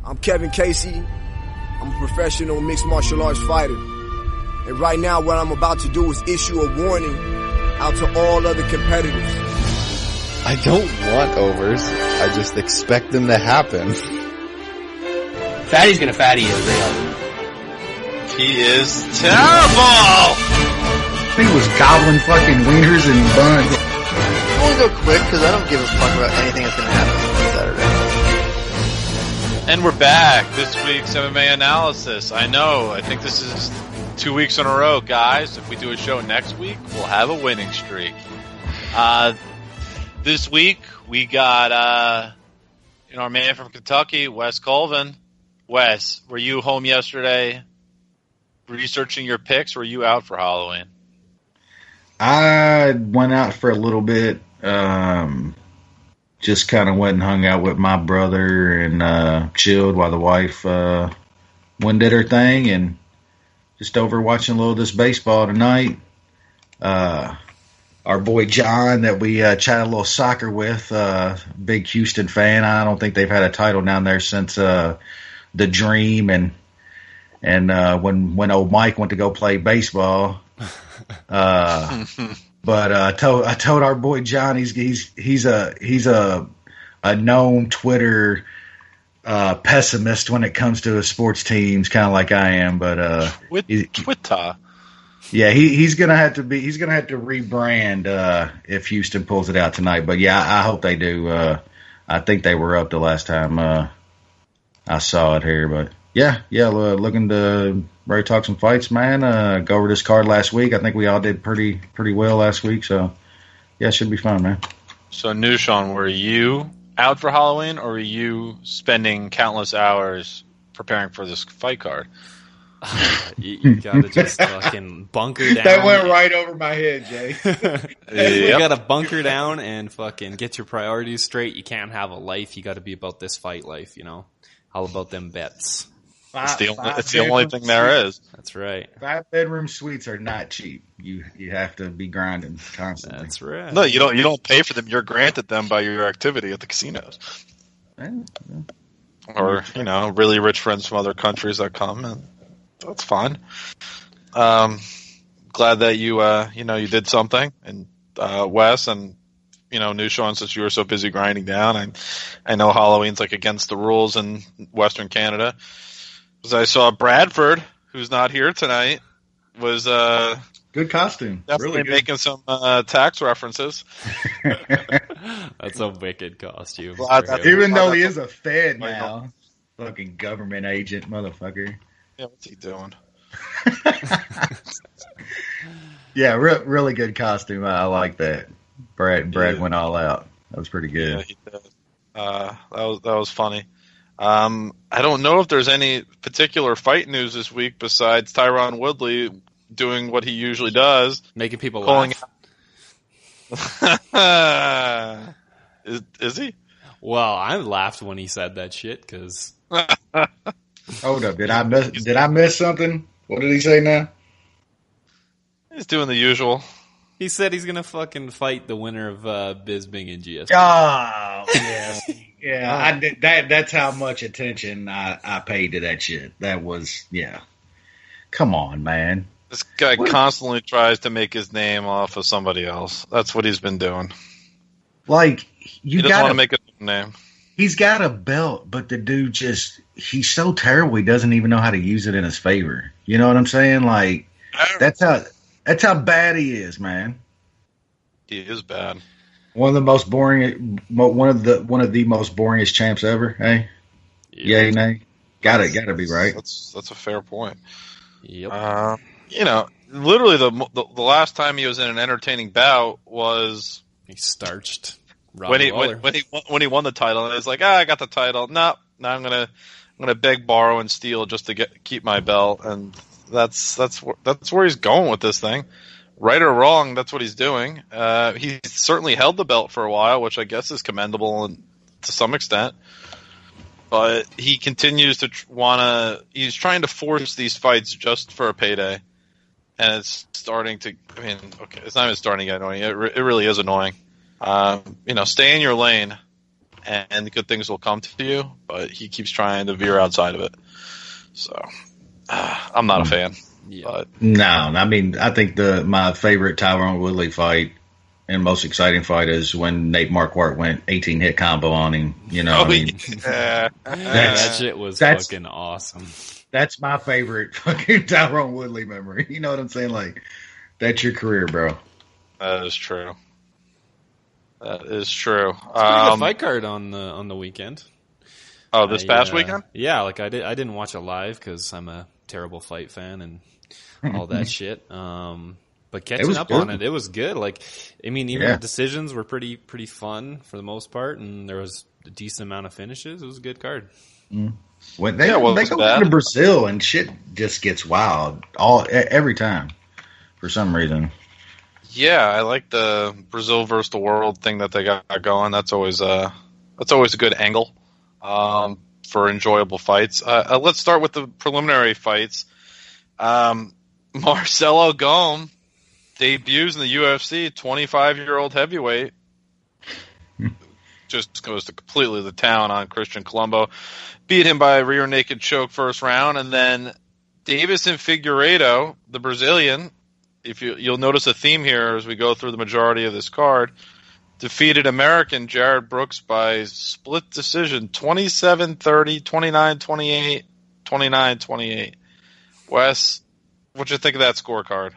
I'm Kevin Casey. I'm a professional mixed martial arts fighter. And right now what I'm about to do is issue a warning out to all other competitors. I don't want overs. I just expect them to happen. Fatty's gonna fatty is real. He is terrible! He was gobbling fucking wieners and buns. I'm gonna go quick because I don't give a fuck about anything that's gonna happen on Saturday. And we're back. This week's MMA Analysis. I know, I think this is 2 weeks in a row, guys. If we do a show next week, we'll have a winning streak. This week, we got our man from Kentucky, Wes Colvin. Wes, were you home yesterday researching your picks, or were you out for Halloween? I went out for a little bit. Just kind of went and hung out with my brother and chilled while the wife went and did her thing, and just over watching a little of this baseball tonight. Our boy John that we chatted a little soccer with, big Houston fan. I don't think they've had a title down there since the Dream and when old Mike went to go play baseball. But I told our boy John he's a known Twitter pessimist when it comes to sports teams, kind of like I am. But Twitter. Yeah, he's gonna have to rebrand if Houston pulls it out tonight. But yeah, I hope they do. I think they were up the last time I saw it here. But yeah, looking to ready to talk some fights, man. Go over this card last week. I think we all did pretty well last week. So yeah, it should be fun, man. So Nushan, were you out for Halloween, or were you spending countless hours preparing for this fight card? You gotta just fucking bunker down. That went right over my head, Jay. You gotta bunker down and fucking get your priorities straight. You can't have a life. You gotta be about this fight life, you know? All about them bets. It's the only thing there is. That's right. 5-bedroom suites are not cheap. You have to be grinding constantly. That's right. No, you don't pay for them. You're granted them by your activity at the casinos. Yeah. Or, really rich friends from other countries that come, and that's fine. Glad that you did something, and Wes and Nushan, since you were so busy grinding down. I know Halloween's like against the rules in Western Canada. Because I saw Bradford, who's not here tonight, was good costume. Definitely really good. Making some tax references. That's a wicked costume. Even though he is a Fed now, fucking government agent, motherfucker. Yeah, what's he doing? Yeah, really good costume. I like that. Brad went all out. That was pretty good. Yeah, he did. That was funny. I don't know if there's any particular fight news this week besides Tyron Woodley doing what he usually does, making people laugh. Is he? Well, I laughed when he said that shit because. Hold up! Did I miss something? What did he say now? He's doing the usual. He said he's gonna fucking fight the winner of Bisping and GSP. Oh, yeah, yeah. I did that. That's how much attention I paid to that shit. That was Come on, man. This guy constantly tries to make his name off of somebody else. That's what he's been doing. Like he doesn't want to make a name. He's got a belt, but the dude he's so terrible he doesn't even know how to use it in his favor. You know what I'm saying? Like that's how bad he is, man. He is bad. One of the most boring boringest champs ever. Hey, yay, nay. Gotta be right. That's a fair point. Yep. Literally the last time he was in an entertaining bout was he starched when he won the title, and it's like, I got the title. No, I'm gonna beg, borrow, and steal just to keep my belt, and that's where he's going with this thing. Right or wrong, that's what he's doing. He certainly held the belt for a while, which I guess is commendable to some extent. But he continues to he's trying to force these fights just for a payday. And it's starting to, it's not even starting to get annoying. It really is annoying. Stay in your lane and good things will come to you. But he keeps trying to veer outside of it. So I'm not a fan. Yeah. But No, I mean, I think my favorite Tyron Woodley fight and most exciting fight is when Nate Marquardt went 18 hit combo on him. You know, I mean, that shit was fucking awesome. That's my favorite fucking Tyron Woodley memory. You know what I'm saying? Like, that's your career, bro. That is true. That is true. It's a pretty good fight card on the weekend. Oh, this past weekend? Yeah, like I didn't watch it live because I'm a terrible fight fan and all that shit. But catching up on it was good. Like, I mean, even the decisions were pretty fun for the most part, and there was a decent amount of finishes. It was a good card. When they go to Brazil and shit just gets wild every time for some reason. Yeah, I like the Brazil versus the world thing that they got going. That's always a good angle for enjoyable fights. Let's start with the preliminary fights. Marcelo Gomes debuts in the UFC, 25-year-old heavyweight. Just goes to completely the town on Christian Colombo. Beat him by a rear naked choke first round. And then Davison Figueiredo, the Brazilian, you'll notice a theme here as we go through the majority of this card, defeated American Jared Brooks by split decision, 27-30, 29-28, 29-28. Wes, what'd you think of that scorecard?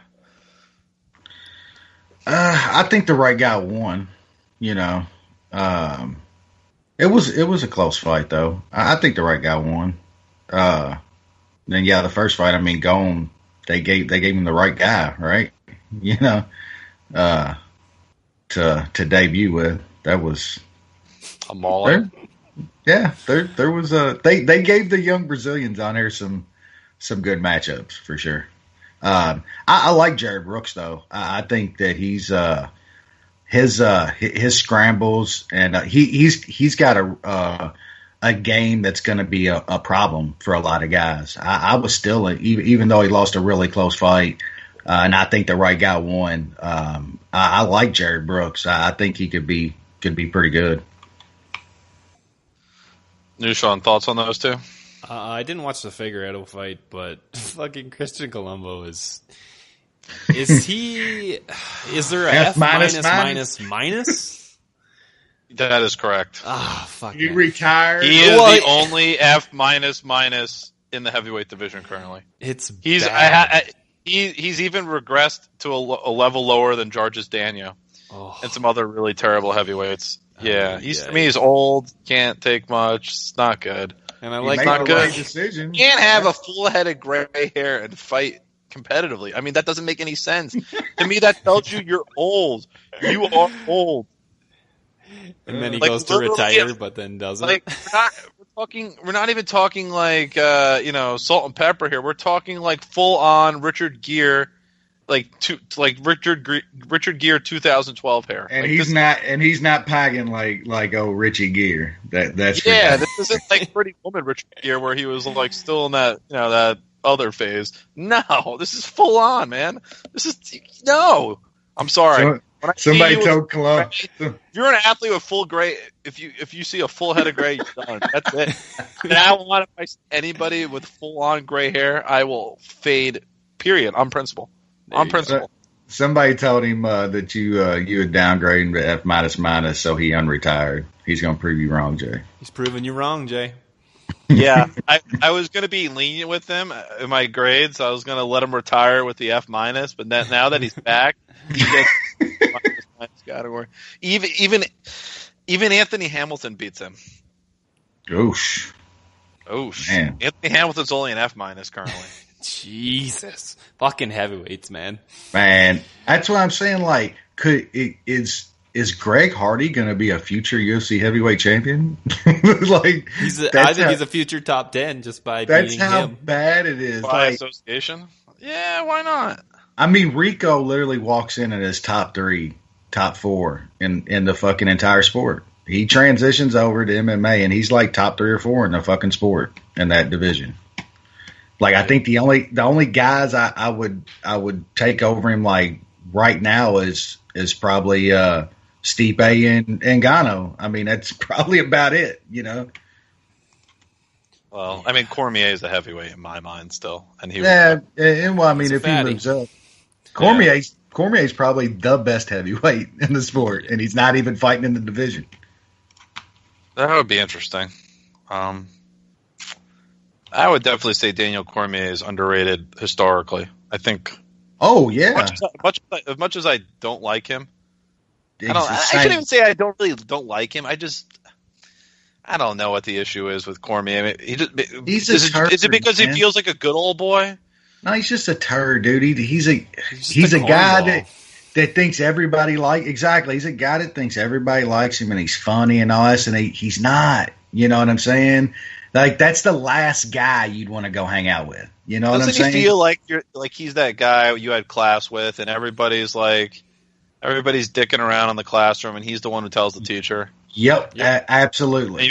I think the right guy won. You know, it was a close fight though. I think the right guy won. Then the first fight, I mean, Gomes, they gave him the right guy, right? You know, to debut with. That was a mauler. Yeah, there was they gave the young Brazilians on here some good matchups for sure. I like Jared Brooks though. I think that he's his scrambles and he's got a game that's going to be a problem for a lot of guys. I was still even though he lost a really close fight, and I think the right guy won. I like Jared Brooks. I think he could be pretty good. Nushan, thoughts on those two? I didn't watch the Figueiredo fight, but fucking Christian Colombo is there a F minus? That is correct. Ah, fuck. He retired. He is the only F minus in the heavyweight division currently. He's bad. He's even regressed to a level lower than Georges Daniel and some other really terrible heavyweights. Yeah, he's old, can't take much. It's not good. And I like not good. Decision. You can't have a full head of gray hair and fight competitively. I mean, that doesn't make any sense. To me, that tells you you're old. You are old. And then he goes to retire, but then doesn't. Like we're not even talking like salt and pepper here. We're talking like full on Richard Gere, Richard Gere 2012 hair. And like he's not pagging like Richie Gere. That's this isn't like Pretty Woman Richard Gere where he was like still in that that other phase. No, this is full on, man. This is no. I'm sorry. Somebody told Colombo. If you're an athlete with full gray, if you see a full head of gray, you're done. That's it. And I want to fight anybody with full on gray hair, I will fade. Period. On principle. Somebody told him that you would downgrade him to F minus, so he unretired. He's going to prove you wrong, Jay. He's proving you wrong, Jay. Yeah, I was going to be lenient with him in my grades. I was going to let him retire with the F minus, but now that he's back, he gets minus category. Even Anthony Hamilton beats him. Oosh. Man. Anthony Hamilton's only an F minus currently. Jesus, fucking heavyweights, man. Man, that's what I'm saying. Like, is Greg Hardy going to be a future UFC heavyweight champion? Like, I think he's a future top 10 just by beating him. That's how bad it is. By association? Yeah, why not? I mean, Rico literally walks in at his top 3, top 4 in the fucking entire sport. He transitions over to MMA, and he's like top 3 or 4 in the fucking sport in that division. Like, I think the only guys I would take over him like right now is probably Stipe and Ngannou. I mean, that's probably about it, you know. Well, I mean, Cormier is a heavyweight in my mind still, and he and well, I mean, if fatty. he moves up, Cormier's probably the best heavyweight in the sport, and he's not even fighting in the division. That would be interesting. I would definitely say Daniel Cormier is underrated historically. I think. Oh yeah. As much as I don't like him, I shouldn't even say I don't like him. I don't know what the issue is with Cormier. I mean, is it because he feels like a good old boy? No, he's just a turd, dude. He's a guy that thinks everybody exactly. He's a guy that thinks everybody likes him and he's funny and all this, and he's not. You know what I'm saying? Like that's the last guy you'd want to go hang out with. You know what I'm saying? Doesn't he feel like he's that guy you had class with, and everybody's dicking around in the classroom, and he's the one who tells the teacher? Yep. Absolutely. And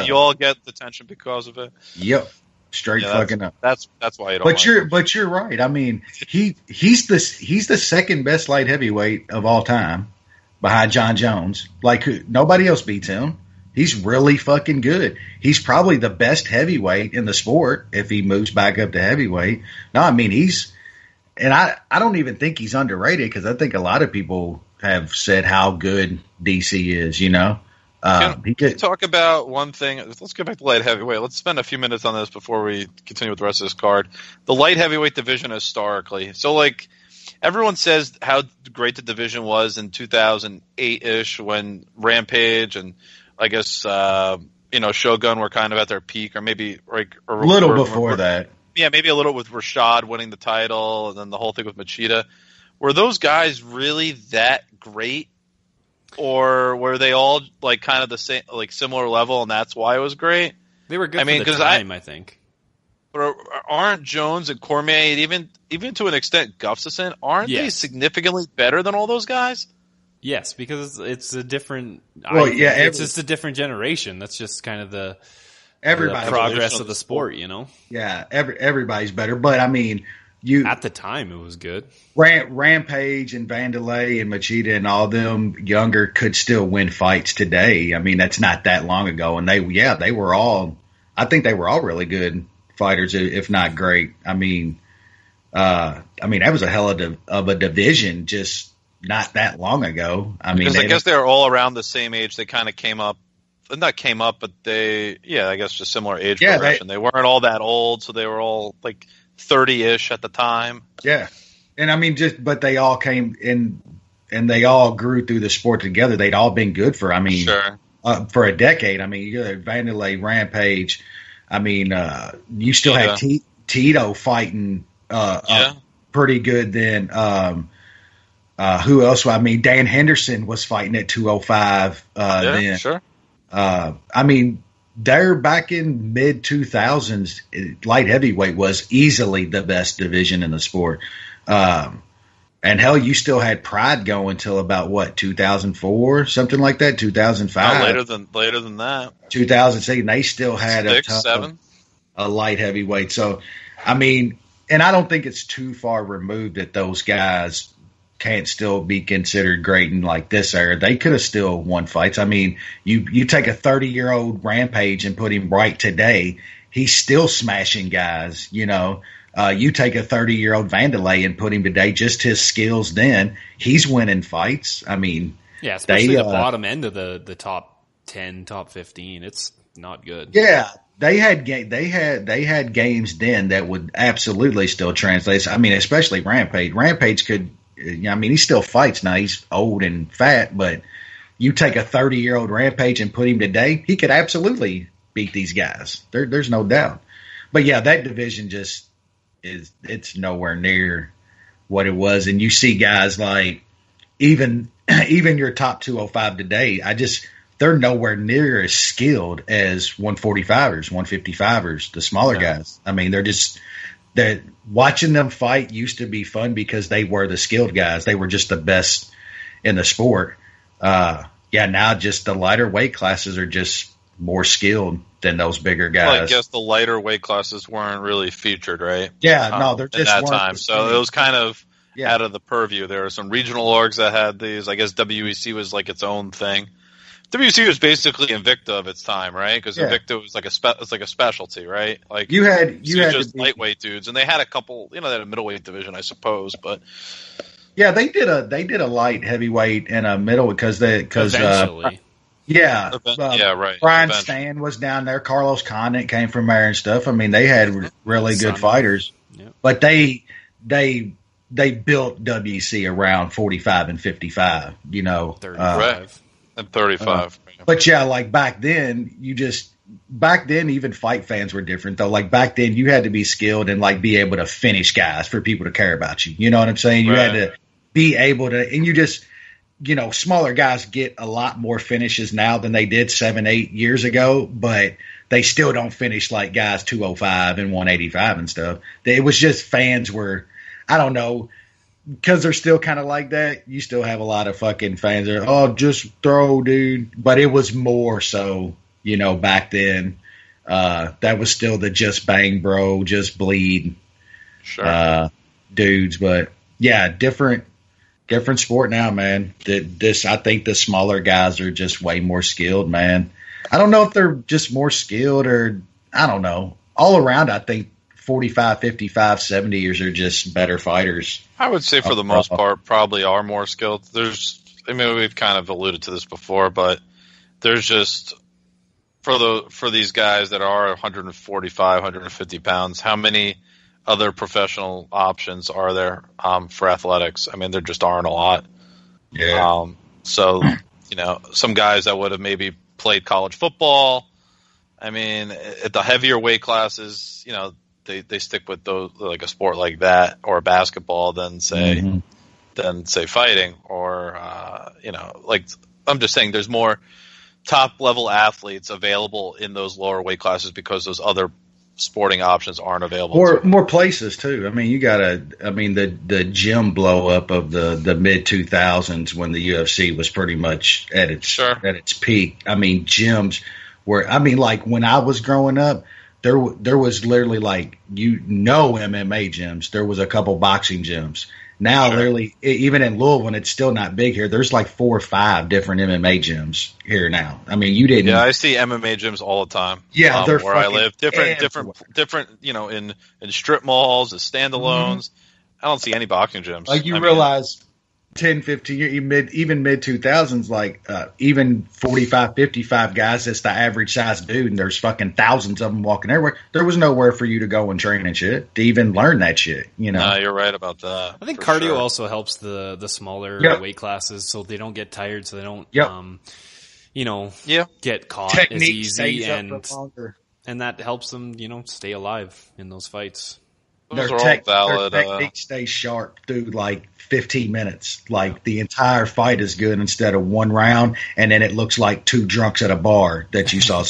you all get the attention because of it. Yep, straight fucking up. That's why you don't. But you're right. I mean, he's the second best light heavyweight of all time, behind John Jones. Like nobody else beats him. He's really fucking good. He's probably the best heavyweight in the sport if he moves back up to heavyweight. No, I mean I don't even think he's underrated because I think a lot of people have said how good DC is. You know. Can we talk about one thing? Let's get back to light heavyweight. Let's spend a few minutes on this before we continue with the rest of this card. The light heavyweight division historically. So, like, everyone says how great the division was in 2008-ish when Rampage and, I guess, Shogun were kind of at their peak, or maybe a little before that. Yeah, maybe a little with Rashad winning the title, and then the whole thing with Machida. Were those guys really that great? Or were they all like kind of the same, like similar level, and that's why it was great? They were good for the time, I think. But aren't Jones and Cormier, even to an extent Gustafsson, aren't they significantly better than all those guys? Yes, because it's a different. It's just a different generation. That's just kind of the progress of the sport, you know. Yeah, everybody's better, but I mean. At the time, it was good. Rampage and Vanderlei and Machida and all them younger could still win fights today. I mean, that's not that long ago, and they were all. I think they were all really good fighters, if not great. I mean, that was a hell of a division just not that long ago. I mean, because I guess they were all around the same age. They kind of but I guess just similar age progression. They weren't all that old, so they were all like 30-ish at the time. Yeah. And I mean, but they all came in and they all grew through the sport together. They'd all been good for a decade. I mean, you had Vanderlei, Rampage. I mean, you still had Tito fighting pretty good then. Who else? I mean, Dan Henderson was fighting at 205 then. Sure. I mean, there back in mid 2000s, light heavyweight was easily the best division in the sport. And hell, you still had Pride going till about 2004, something like that, 2005. Later than that. 2006, they still had a light heavyweight. So, I mean, and I don't think it's too far removed that those guys can't still be considered great in like this era. They could have still won fights. I mean, you take a 30-year-old Rampage and put him right today, he's still smashing guys, you know. You take a 30-year-old Vanderlei and put him today, just his skills then, he's winning fights. I mean, yeah, especially the bottom end of the top 10, top 15. It's not good. Yeah, they had games then that would absolutely still translate. I mean, especially Rampage. Rampage could. I mean, he still fights now. He's old and fat, but you take a 30-year-old Rampage and put him today, he could absolutely beat these guys. There's no doubt. But yeah, that division it's nowhere near what it was. And you see guys like even your top 205 today, they're nowhere near as skilled as 145ers, 155ers, the smaller guys. I mean, that watching them fight used to be fun because they were the skilled guys. They were just the best in the sport. Now just the lighter weight classes are just more skilled than those bigger guys. Well, I guess the lighter weight classes weren't really featured, right? Yeah, no, they're just at that time. So it was kind of out of the purview. There are some regional orgs that had these. I guess WEC was like its own thing. WEC was basically Invicta of its time, right? Because Invicta was like a specialty, right? Like you had just lightweight dudes, and they had a couple. They had a middleweight division, I suppose, but yeah, they did a light heavyweight and a middle because eventually. Right. Brian Stan was down there. Carlos Condit came from there and stuff. I mean, they had really good fighters, but they built WC around 45 and 55. 35 and 35. But yeah, like back then, even fight fans were different though. Like back then, you had to be skilled and like be able to finish guys for people to care about you. You know what I'm saying? You had to be able to, and you just. Smaller guys get a lot more finishes now than they did 7-8 years ago, but they still don't finish like guys 205 and 185 and stuff. It was just fans were, I don't know, because they're still kind of like that. You still have a lot of fucking fans that are, just throw, dude. But it was more so, back then. That was still the just bang, bro, just bleed dudes. But yeah, different sport now, man. I think the smaller guys are just way more skilled, man. I don't know if they're just more skilled or I don't know. All around, I think 45, 55, 70ers are just better fighters. I would say for the most part probably are more skilled. We've kind of alluded to this before, but there's just for these guys that are 145, 150 pounds, how many other professional options are there for athletics? I mean, there just aren't a lot. Yeah. So, some guys that would have maybe played college football, I mean, at the heavier weight classes, they stick with those, like a sport like that or basketball than say fighting or, like I'm just saying there's more top level athletes available in those lower weight classes because those other sporting options aren't available. More places too. I mean, the gym blow up of the mid 2000s when the UFC was pretty much at its peak. I mean, gyms like when I was growing up, there was literally like, MMA gyms. There was a couple boxing gyms. Now, literally, even in Louisville, and it's still not big here, there's like 4 or 5 different MMA gyms here now. I mean, you didn't. Yeah, I see MMA gyms all the time. Yeah, they're where I live. Different. In strip malls, as standalones. I don't see any boxing gyms. Like you realize 10, 15 years, even mid 2000s, like even 45, 55 guys, that's the average size dude, and there's fucking thousands of them walking everywhere. There was nowhere for you to go and train and shit to even learn that shit. No, you're right about that. I think cardio also helps the smaller weight classes, so they don't get tired, so they don't get caught Technique as easy, and that helps them stay alive in those fights. Those are all valid. Their technique stays sharp through like 15 minutes. Like the entire fight is good instead of one round, and then it looks like 2 drunks at a bar that you saw.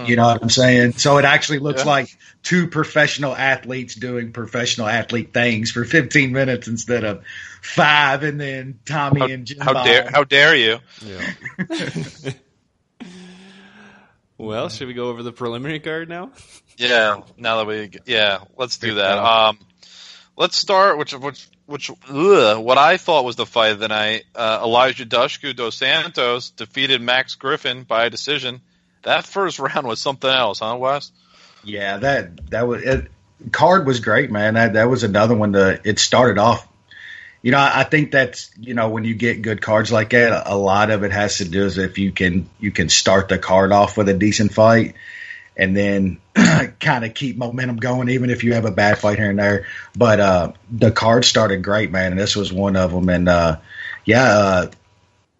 You know what I'm saying? So it actually looks like 2 professional athletes doing professional athlete things for 15 minutes instead of 5, and then Tommy and Jim. How dare you? Yeah. Well, should we go over the preliminary card now? Yeah. Let's do that. Let's start. What I thought was the fight of the night. Elijah Dushku dos Santos defeated Max Griffin by a decision. That first round was something else, huh, Wes? Yeah, that was it. Card was great, man. That was another one. It started off. I think that's when you get good cards like that, a lot of it has to do is if you can start the card off with a decent fight, and then kind of keep momentum going, even if you have a bad fight here and there. But the card started great, man, and this was one of them. And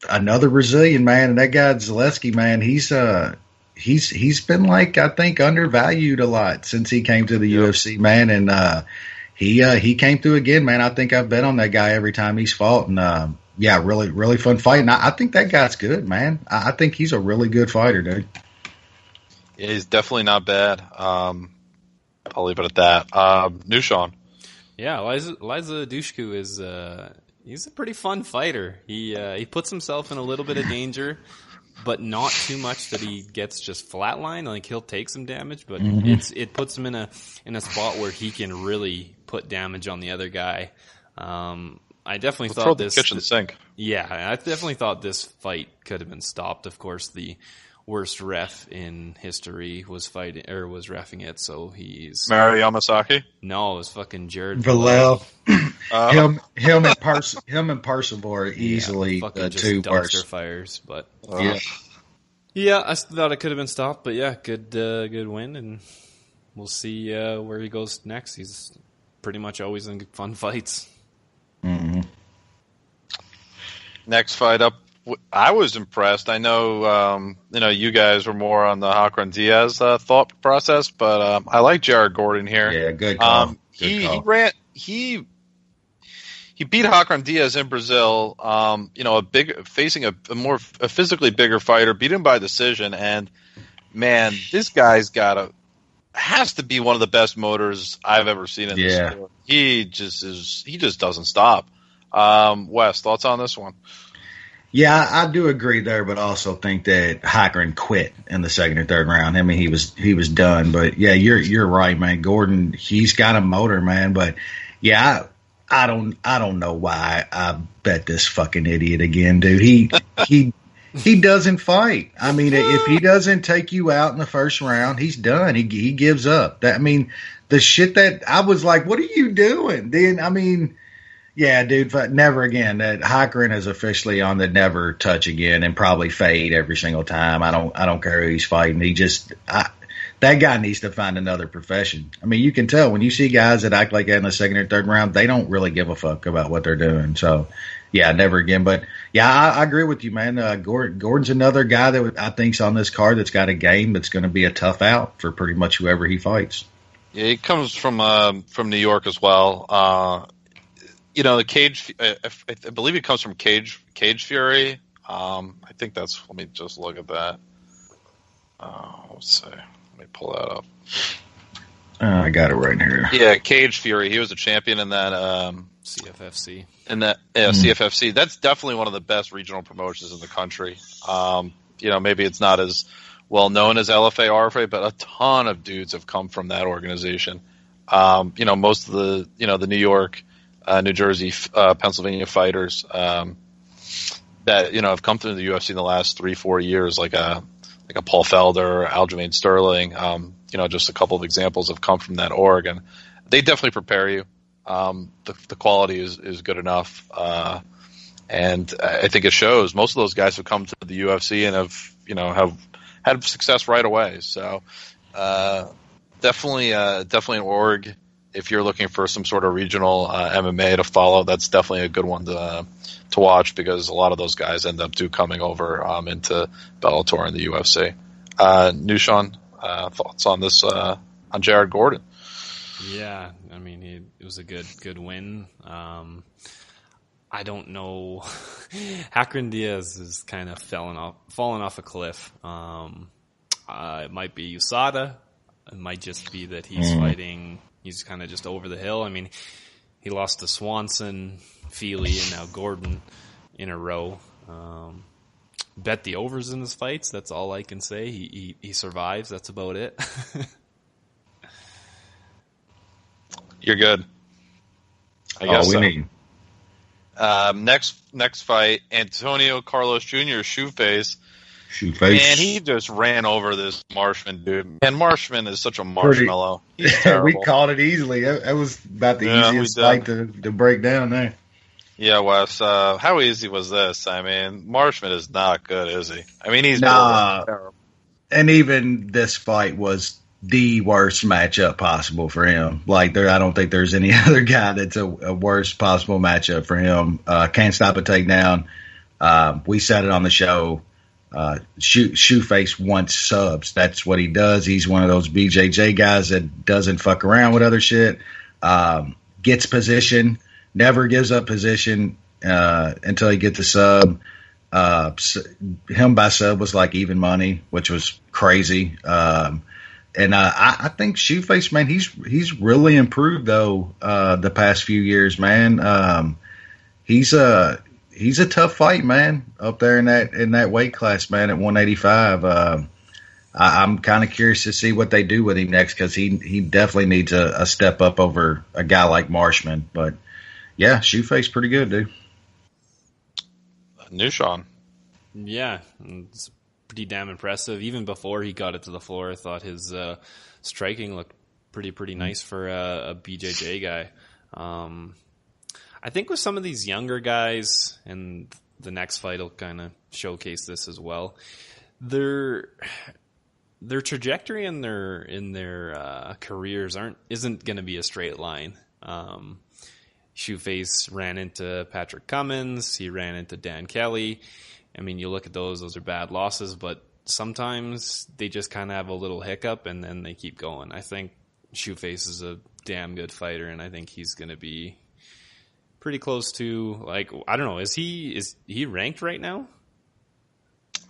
another Brazilian, man, and that guy Zaleski, man, he's been like, I think, undervalued a lot since he came to the UFC, man, and he came through again, man. I think I've bet on that guy every time he's fought, and really, really fun fight. And I think that guy's good, man. I think he's a really good fighter, dude. Yeah, he's definitely not bad. I'll leave it at that. New Sean. Yeah, Elijah Dushku is he's a pretty fun fighter. He puts himself in a little bit of danger, but not too much that he gets just flatline. Like he'll take some damage, but it puts him in a spot where he can really put damage on the other guy. I definitely Let's thought throw the this kitchen sink. Yeah, I definitely thought this fight could have been stopped. Of course, the worst ref in history was reffing it, so he's Mary Yamasaki? No, it was fucking Jared Valel. Villel. Him and Percival are easily fucking the two dumpster worst. fires, but Yeah. yeah, I thought it could have been stopped, but yeah, good win, and we'll see where he goes next. He's pretty much always in fun fights. Mm-hmm. Next fight up, I was impressed. I know, you guys were more on the Hakran Diaz thought process, but I like Jared Gordon here. Yeah, good call. He beat Hakran Diaz in Brazil. Facing a physically bigger fighter, beat him by decision, and man, this guy's has to be one of the best motors I've ever seen in this sport. He just doesn't stop. Wes, thoughts on this one? Yeah, I do agree there, but also think that Hakran quit in the second or third round. I mean, he was done. But yeah, you're right, man. Gordon, he's got a motor, man. But yeah, I don't know why I bet this fucking idiot again, dude. He doesn't fight. I mean, if he doesn't take you out in the first round, he's done. He gives up. The shit that I was like, what are you doing? Then I mean. Yeah, dude, never again. That Hakran is officially on the never touch again and probably fade every single time. I don't care who he's fighting. That guy needs to find another profession. I mean, you can tell when you see guys that act like that in the second or third round, they don't really give a fuck about what they're doing. So, yeah, never again. But yeah, I agree with you, man. Gordon's another guy that I think's on this card that's got a game that's going to be a tough out for pretty much whoever he fights. Yeah, he comes from New York as well. The Cage, I believe he comes from Cage Fury. I think that's. Let me just look at that. Let's see. Let me pull that up. I got it right here. Yeah, Cage Fury. He was a champion in that CFFC. CFFC. That's definitely one of the best regional promotions in the country. Maybe it's not as well known as LFA, RFA, but a ton of dudes have come from that organization. Most of the New York. New Jersey, Pennsylvania fighters that have come through the UFC in the last 3-4 years, like a Paul Felder, Aljamain Sterling. Just a couple of examples have come from that org, and they definitely prepare you. The quality is good enough, and I think it shows. Most of those guys have come to the UFC and have had success right away. So definitely an org. If you're looking for some sort of regional MMA to follow, that's definitely a good one to watch because a lot of those guys end up coming over into Bellator and the UFC. Nushan, thoughts on this on Jared Gordon? Yeah, I mean, it was a good win. I don't know. Hakran Diaz is kind of fallen off a cliff. It might be USADA. It might just be that he's fighting. He's kind of just over the hill. I mean, he lost to Swanson, Feely, and now Gordon in a row. Bet the overs in his fights. That's all I can say. He survives. That's about it. You're good. I guess we so. need. Next fight, Antonio Carlos Jr. Shoeface. Shoeface. And he just ran over this Marshman dude. And Marshman is such a marshmallow. He's terrible. We called it easily. That was about the easiest fight to break down there. Yeah, Wes. How easy was this? I mean, Marshman is not good, is he? I mean, he's terrible. And even this fight was the worst matchup possible for him. Like, I don't think there's any other guy that's a worst possible matchup for him. Can't stop a takedown. We said it on the show. Shoeface wants subs. That's what he does. He's one of those BJJ guys that doesn't fuck around with other shit. Gets position, never gives up position until he gets a sub. Him by sub was like even money, which was crazy. And I think Shoeface, man, he's really improved though the past few years, man. He's a tough fight, man, up there in that weight class, man, at 185. I'm kind of curious to see what they do with him next because he definitely needs a step up over a guy like Marshman. But yeah, Shoeface pretty good, dude. New Sean. Yeah, it's pretty damn impressive. Even before he got it to the floor, I thought his striking looked pretty nice for a BJJ guy. I think with some of these younger guys, and the next fight will kind of showcase this as well, their trajectory in their careers isn't going to be a straight line. Shoeface ran into Patrick Cummins. He ran into Dan Kelly. I mean, you look at those are bad losses, but sometimes they just kind of have a little hiccup and then they keep going. I think Shoeface is a damn good fighter, and I think he's going to be pretty close to, like, I don't know, is he ranked right now?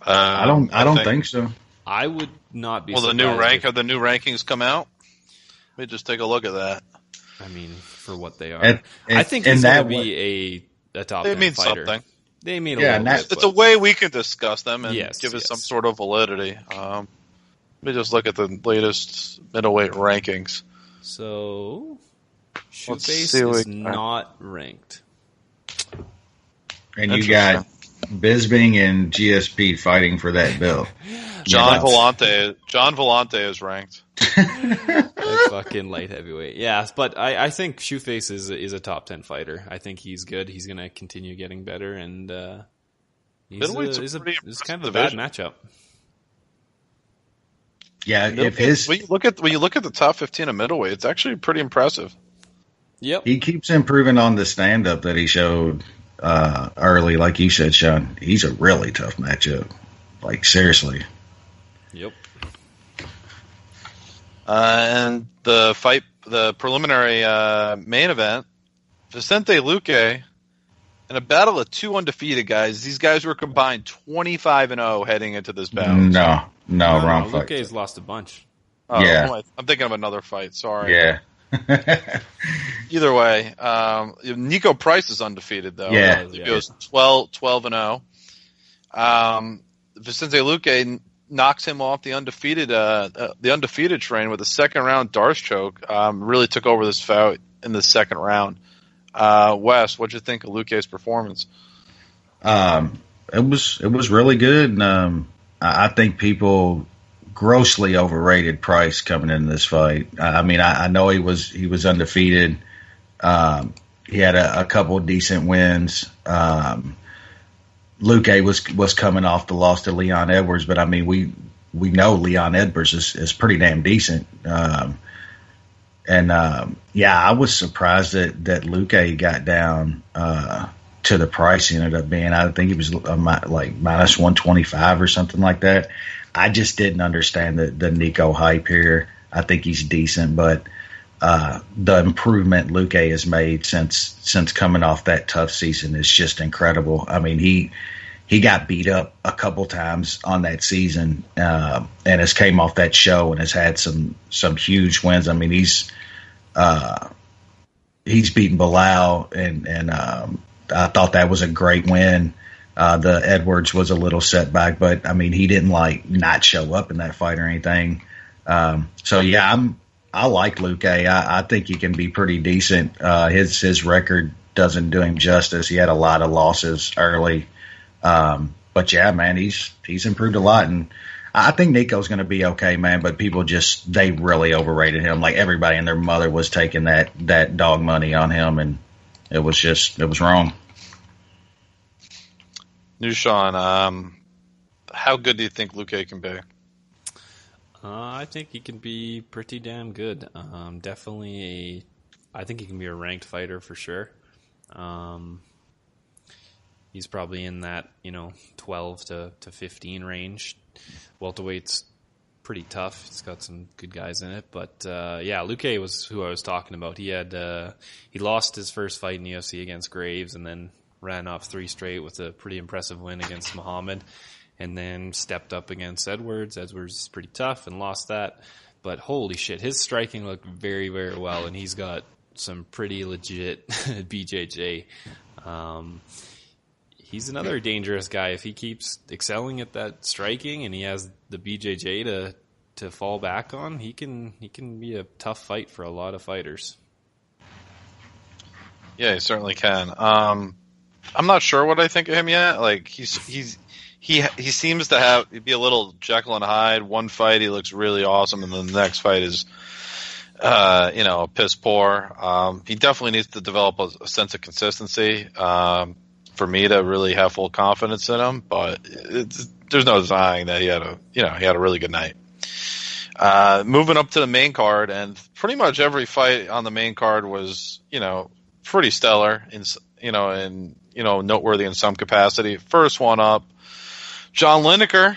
I don't think so. I would not be. Well, have the new rankings come out? Let me just take a look at that. I mean, for what they are, I think he's going to be a top 10 fighter. Something. They mean a little bit. It's a way we can discuss them and give it yes. some sort of validity. Let me just look at the latest middleweight rankings. So, Shoeface is not ranked. And you got Bisping and GSP fighting for that belt. John Vellante is ranked. That's fucking light heavyweight. Yeah, but I think Shoeface is a top 10 fighter. I think he's good. He's going to continue getting better, and it's kind of a bad matchup. Yeah, when you look at the top 15 of middleweight, it's actually pretty impressive. Yep. He keeps improving on the stand-up that he showed early, like you said, Sean. He's a really tough matchup. Like, seriously. Yep. And the preliminary main event, Vicente Luque, in a battle of two undefeated guys. These guys were combined 25-0 heading into this battle. No, wrong fight. Luque's lost a bunch. Oh, yeah. I'm thinking of another fight. Sorry. Yeah. Either way, Nico Price is undefeated though. Yeah. He goes 12-0. Vicente Luque knocks him off the undefeated train with a second round Darce choke. Really took over this fight in the second round. Wes, what'd you think of Luque's performance? It was really good. And, I think people grossly overrated Price coming into this fight. I mean, I know he was undefeated. He had a couple of decent wins. Luque was coming off the loss to Leon Edwards, but I mean, we know Leon Edwards is pretty damn decent. I was surprised that Luque got down to the price he ended up being. I think he was like minus 125 or something like that. I just didn't understand the Nico hype here. I think he's decent, but the improvement Luque has made since coming off that tough season is just incredible. I mean, he got beat up a couple times on that season and has came off that show and has had some huge wins. I mean, he's beaten Bilal and I thought that was a great win. The Edwards was a little setback, but I mean, he didn't like not show up in that fight or anything. I like Luque. I think he can be pretty decent. His record doesn't do him justice. He had a lot of losses early. But yeah, man, he's improved a lot, and I think Nico's going to be okay, man. But people they really overrated him. Like everybody and their mother was taking that dog money on him, and it was wrong. New Sean, how good do you think Luque can be? I think he can be pretty damn good. Definitely I think he can be a ranked fighter for sure. He's probably in that, 12 to 15 range. Welterweight's pretty tough. He's got some good guys in it. But, Luque was who I was talking about. He lost his first fight in the UFC against Graves and then ran off 3 straight with a pretty impressive win against Muhammad, and then stepped up against Edwards. Edwards is pretty tough and lost that. But holy shit, his striking looked very, very well, and he's got some pretty legit BJJ. He's another dangerous guy. If he keeps excelling at that striking and he has the BJJ to fall back on, he can be a tough fight for a lot of fighters. Yeah, he certainly can. I'm not sure what I think of him yet. Like he seems to be a little Jekyll and Hyde. One fight he looks really awesome, and then the next fight is piss poor. He definitely needs to develop a sense of consistency for me to really have full confidence in him. But there's no denying that he had a really good night. Moving up to the main card, and pretty much every fight on the main card was pretty stellar and noteworthy in some capacity. First one up, John Lineker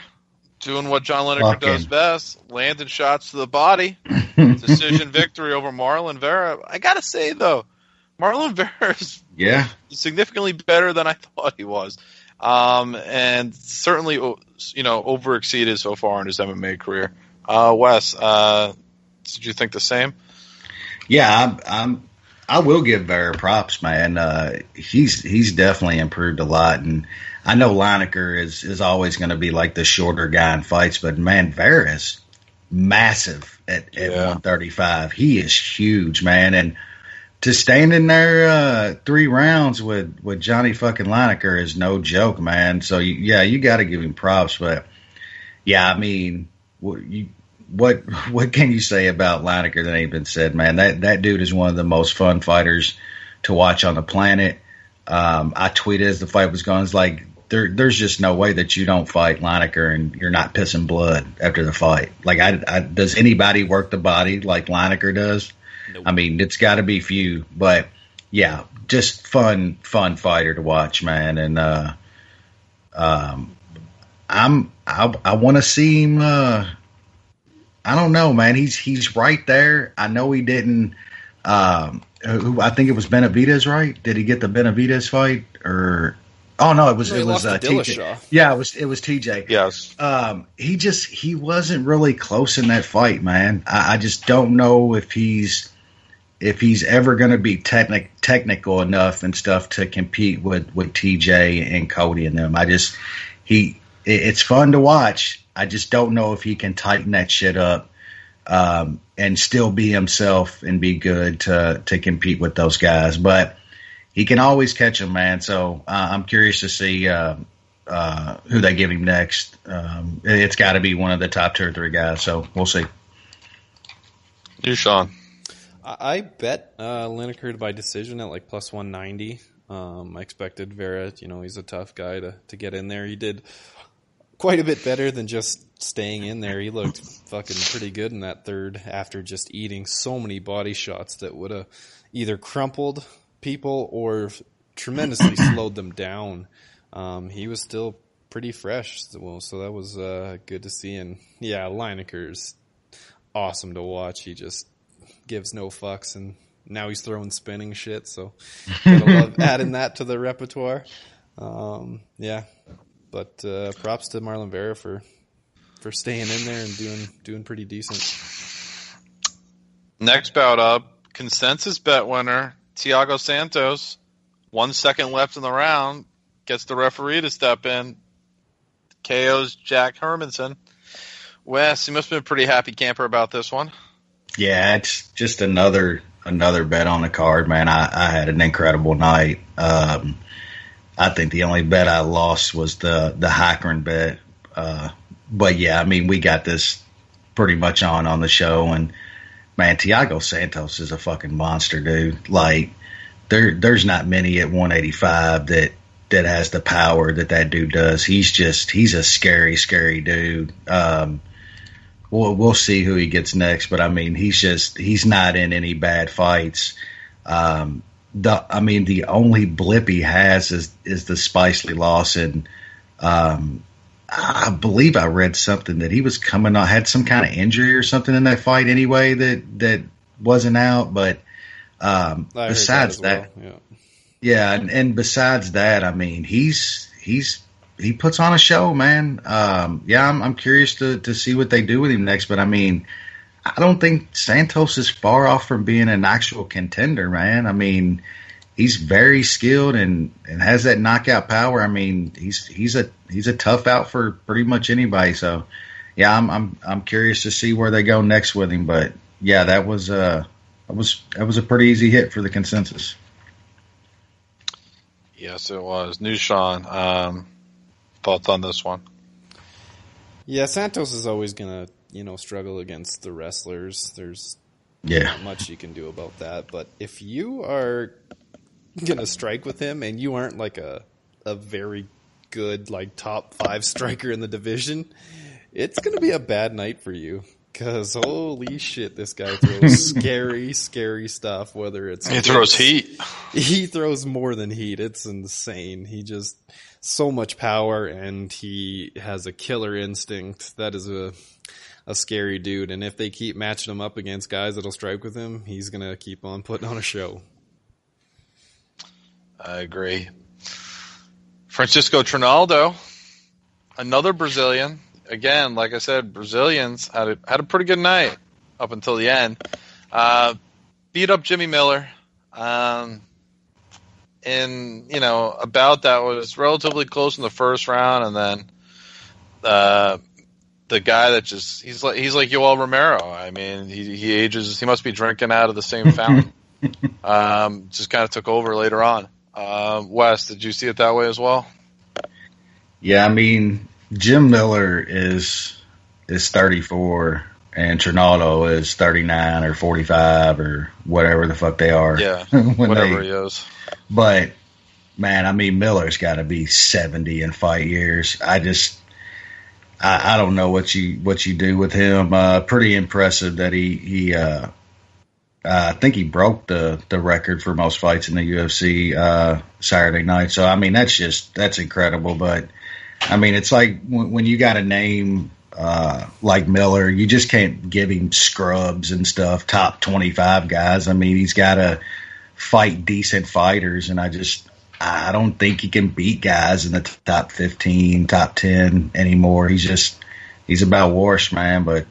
doing what John Lineker does best, landing shots to the body. Decision victory over Marlon Vera. I gotta say though, Marlon Vera is significantly better than I thought he was, and certainly overexceeded so far in his MMA career. Wes, did you think the same? Yeah, I will give Vera props, man. He's definitely improved a lot, and I know Lineker is always going to be like the shorter guy in fights, but man, Vera is massive at 135. He is huge, man, and to stand in there 3 rounds with Johnny fucking Lineker is no joke, man. So you got to give him props, but yeah, I mean, what can you say about Lineker that ain't been said, man? That dude is one of the most fun fighters to watch on the planet. I tweeted as the fight was going, it's like there's just no way that you don't fight Lineker and you're not pissing blood after the fight. Like, does anybody work the body like Lineker does? Nope. I mean, it's got to be few, but yeah, just fun fighter to watch, man. And I want to see him. I don't know, man. He's right there. I know he didn't. I think it was Benavidez, right? Did he get the Benavidez fight or? Oh no, it was TJ. Yeah, it was TJ. Yes. He wasn't really close in that fight, man. I just don't know if he's ever going to be technical enough and stuff to compete with TJ and Cody and them. It's fun to watch. I just don't know if he can tighten that shit up and still be himself and be good to compete with those guys. But he can always catch them, man. So I'm curious to see who they give him next. It's got to be one of the top 2 or 3 guys. So we'll see. You, Sean. I bet Lineker by decision at like plus 190. I expected Vera, he's a tough guy to get in there. He did quite a bit better than just staying in there. He looked fucking pretty good in that third after just eating so many body shots that would have either crumpled people or tremendously slowed them down. He was still pretty fresh, so that was good to see. And yeah, Lineker's awesome to watch. He just gives no fucks, and now he's throwing spinning shit, so gotta love adding that to the repertoire. Yeah. But props to Marlon Vera for staying in there and doing pretty decent. Next bout up, consensus bet winner, Thiago Santos. 1 second left in the round, gets the referee to step in. KO's Jack Hermanson. Wes, you must have been a pretty happy camper about this one. Yeah, it's just another bet on the card, man. I had an incredible night. I think the only bet I lost was the Heikern bet. But yeah, I mean, we got this pretty much on the show, and man, Thiago Santos is a fucking monster, dude. Like, there's not many at 185 that has the power that dude does. He's a scary, scary dude. We'll see who he gets next, but I mean, he's not in any bad fights. The only blip he has is the Spicely loss, and I believe I read something that he was coming on, had some kind of injury or something in that fight anyway that wasn't out. But besides that, and besides that, I mean, he puts on a show, man. I'm curious to see what they do with him next, but I mean, I don't think Santos is far off from being an actual contender, man. I mean, he's very skilled and has that knockout power. I mean, he's a tough out for pretty much anybody. So, yeah, I'm curious to see where they go next with him. But yeah, that was a pretty easy hit for the consensus. Yes, it was. New Sean, thoughts on this one? Yeah, Santos is always going to, struggle against the wrestlers. There's not much you can do about that. But if you are going to strike with him and you aren't like a very good, like, top 5 striker in the division, it's going to be a bad night for you. Because holy shit, this guy throws scary, scary stuff. Whether it's he throws heat, he throws more than heat. It's insane. He just so much power, and he has a killer instinct. That is a scary dude. And if they keep matching him up against guys that'll strike with him, he's gonna keep on putting on a show. I agree. Francisco Trinaldo, another Brazilian. Again, like I said, Brazilians had a pretty good night up until the end. Beat up Jimmy Miller. And, a bout that was relatively close in the first round. And then the guy that he's like Yoel Romero. I mean, he ages. He must be drinking out of the same fountain. Just kind of took over later on. Wes, did you see it that way as well? Yeah, I mean, Jim Miller is 34 and Trinaldo is 39 or 45 or whatever the fuck they are. Yeah, whatever he is. But, man, I mean, Miller's got to be 70 in fight years. I don't know what you do with him. Pretty impressive that he I think he broke the record for most fights in the UFC Saturday night. So, I mean, that's incredible. But, I mean, it's like when you got a name like Miller, you just can't give him scrubs and stuff, top 25 guys. I mean, he's got to fight decent fighters, and I don't think he can beat guys in the top 15, top 10 anymore. He's about worse, man. But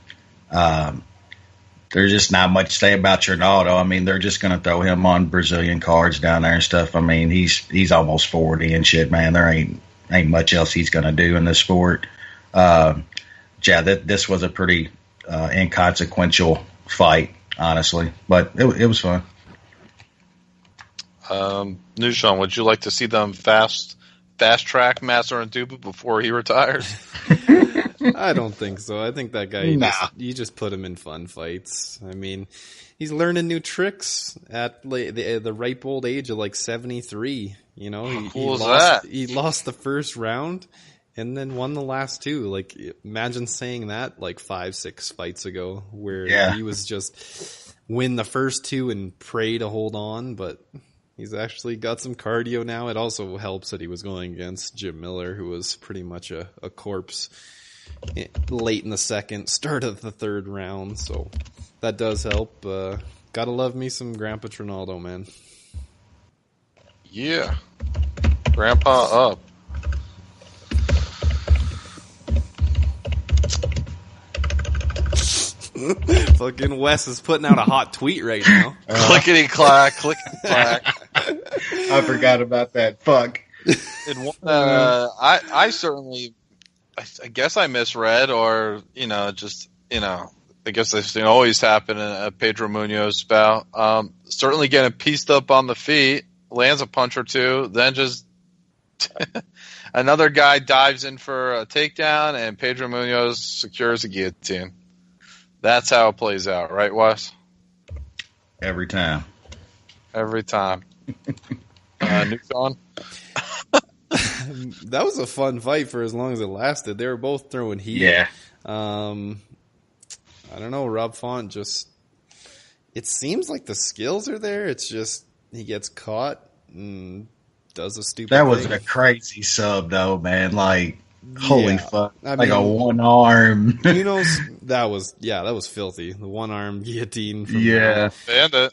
there's just not much to say about Trinaldo. I mean, they're just going to throw him on Brazilian cards down there and stuff. I mean, he's almost 40 and shit, man. There ain't much else he's going to do in this sport. This was a pretty inconsequential fight, honestly, but it was fun. Nushan, would you like to see them fast track Master Ndubu before he retires? I don't think so. I think that guy, you just put him in fun fights. I mean, he's learning new tricks at the ripe old age of like 73. You know, he lost the first round and then won the last 2. Like, imagine saying that like 5-6 fights ago, where he was just win the first 2 and pray to hold on. But he's actually got some cardio now. It also helps that he was going against Jim Miller, who was pretty much a corpse late in the second, start of the third round. So that does help. Gotta love me some Grandpa Trinaldo, man. Yeah. Grandpa up. Fucking Wes is putting out a hot tweet right now. Clickety clack, clickety clack. I forgot about that. Fuck. I certainly, I guess I misread, or I guess this thing always happen in a Pedro Munoz bout. Certainly getting pieced up on the feet, lands a punch or two, then just another guy dives in for a takedown, and Pedro Munoz secures a guillotine. That's how it plays out, right, Wes? Every time. New Sean? That was a fun fight for as long as it lasted. They were both throwing heat. Yeah. I don't know. Rob Font it seems like the skills are there. It's just he gets caught and does a stupid thing. That was a crazy sub, though, man. Like, holy fuck. I mean, a one arm. That was filthy. The one arm guillotine. Bandit.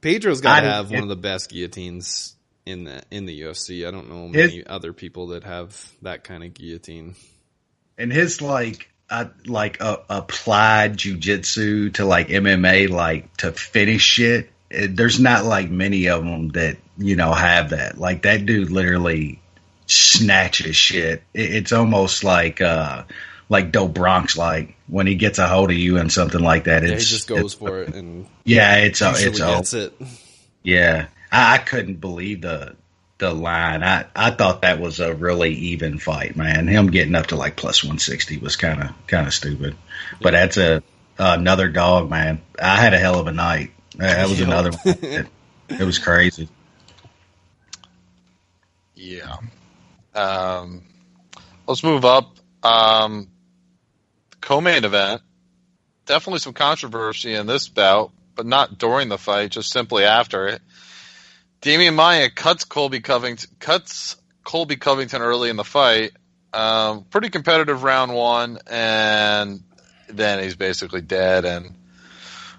Pedro's got to have one of the best guillotines in the UFC. I don't know many other people that have that kind of guillotine. And his applied jiu-jitsu to like MMA, like to finish shit. There's not like many of them that have that. Like that dude literally snatches shit. It's almost like Doe Bronx, like when he gets a hold of you and something like that. He just goes for it and it's gets it. Yeah, I couldn't believe the the line. I thought that was a really even fight, man. Him getting up to like plus 160 was kind of stupid. But that's another dog, man. I had a hell of a night. That was another one. It was crazy. Yeah. Let's move up. Co-main event. Definitely some controversy in this bout, but not during the fight, just simply after it. Damian Maia cuts Colby Covington early in the fight. Pretty competitive round one, and then he's basically dead, and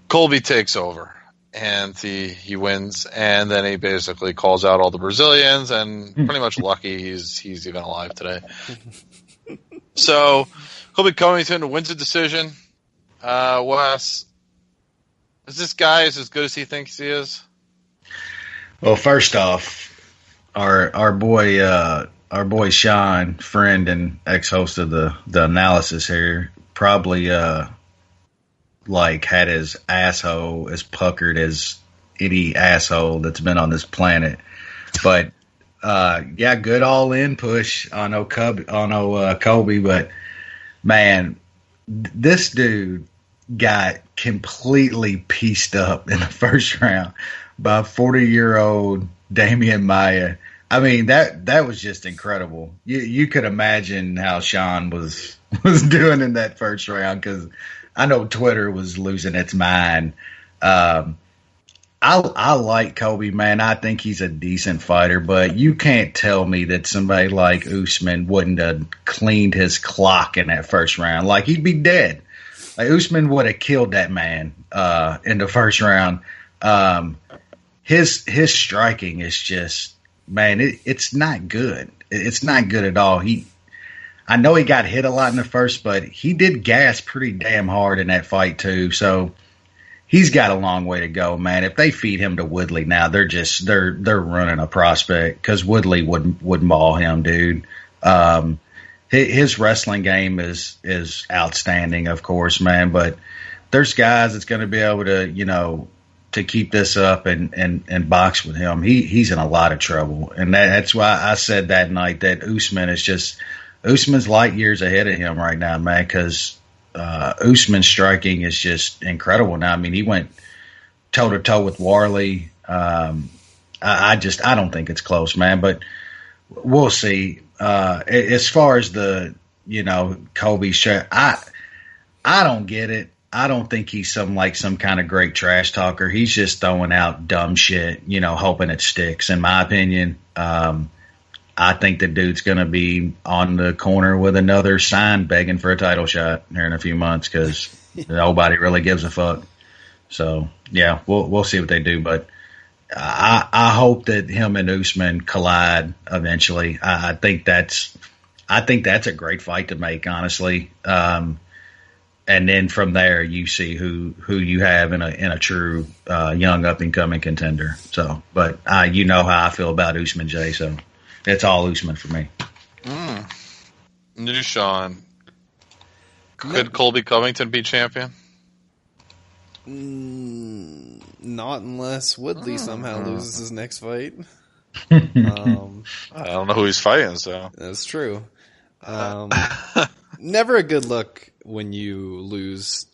Colby takes over. And he wins, and then he basically calls out all the Brazilians, and pretty much lucky he's even alive today. So, Colby Covington wins a decision. Wes, is this guy as good as he thinks he is? Well, first off, our boy Sean, friend and ex-host of the analysis here, probably like had his asshole as puckered as any asshole that's been on this planet. But yeah, good all in push on Colby, but man, this dude got completely pieced up in the first round by 40-year-old Damian Maia. I mean, that was just incredible. You could imagine how Sean was doing in that first round, because I know Twitter was losing its mind. I like Colby, man. I think he's a decent fighter, but you can't tell me that somebody like Usman wouldn't have cleaned his clock in that first round. Like, he'd be dead. Like, Usman would have killed that man in the first round. His striking is just, man, it's not good. It's not good at all. I know he got hit a lot in the first, but he did gas pretty damn hard in that fight too. So he's got a long way to go, man. If they feed him to Woodley now, they're running a prospect, because Woodley would maul him, dude. His wrestling game is outstanding, of course, man. But there's guys that's going to be able to, to keep this up and box with him. He's in a lot of trouble, and that's why I said that night that Usman's light years ahead of him right now, man, because Usman's striking is just incredible now. I mean, he went toe-to-toe with Warley. I don't think it's close, man, but we'll see. As far as the, Colby shot, I don't get it. I don't think he's some kind of great trash talker. He's just throwing out dumb shit, hoping it sticks, in my opinion. I think the dude's going to be on the corner with another sign begging for a title shot here in a few months, because nobody really gives a fuck. So, yeah, we'll see what they do. But I hope that him and Usman collide eventually. I think that's a great fight to make, honestly. And then from there, you see who you have in a true young up and coming contender. So, but you know how I feel about Usman, Jay. So it's all Usman for me. New Sean, could Colby Covington be champion? Not unless Woodley somehow loses his next fight. I don't know who he's fighting, so that's true. Never a good look when you lose.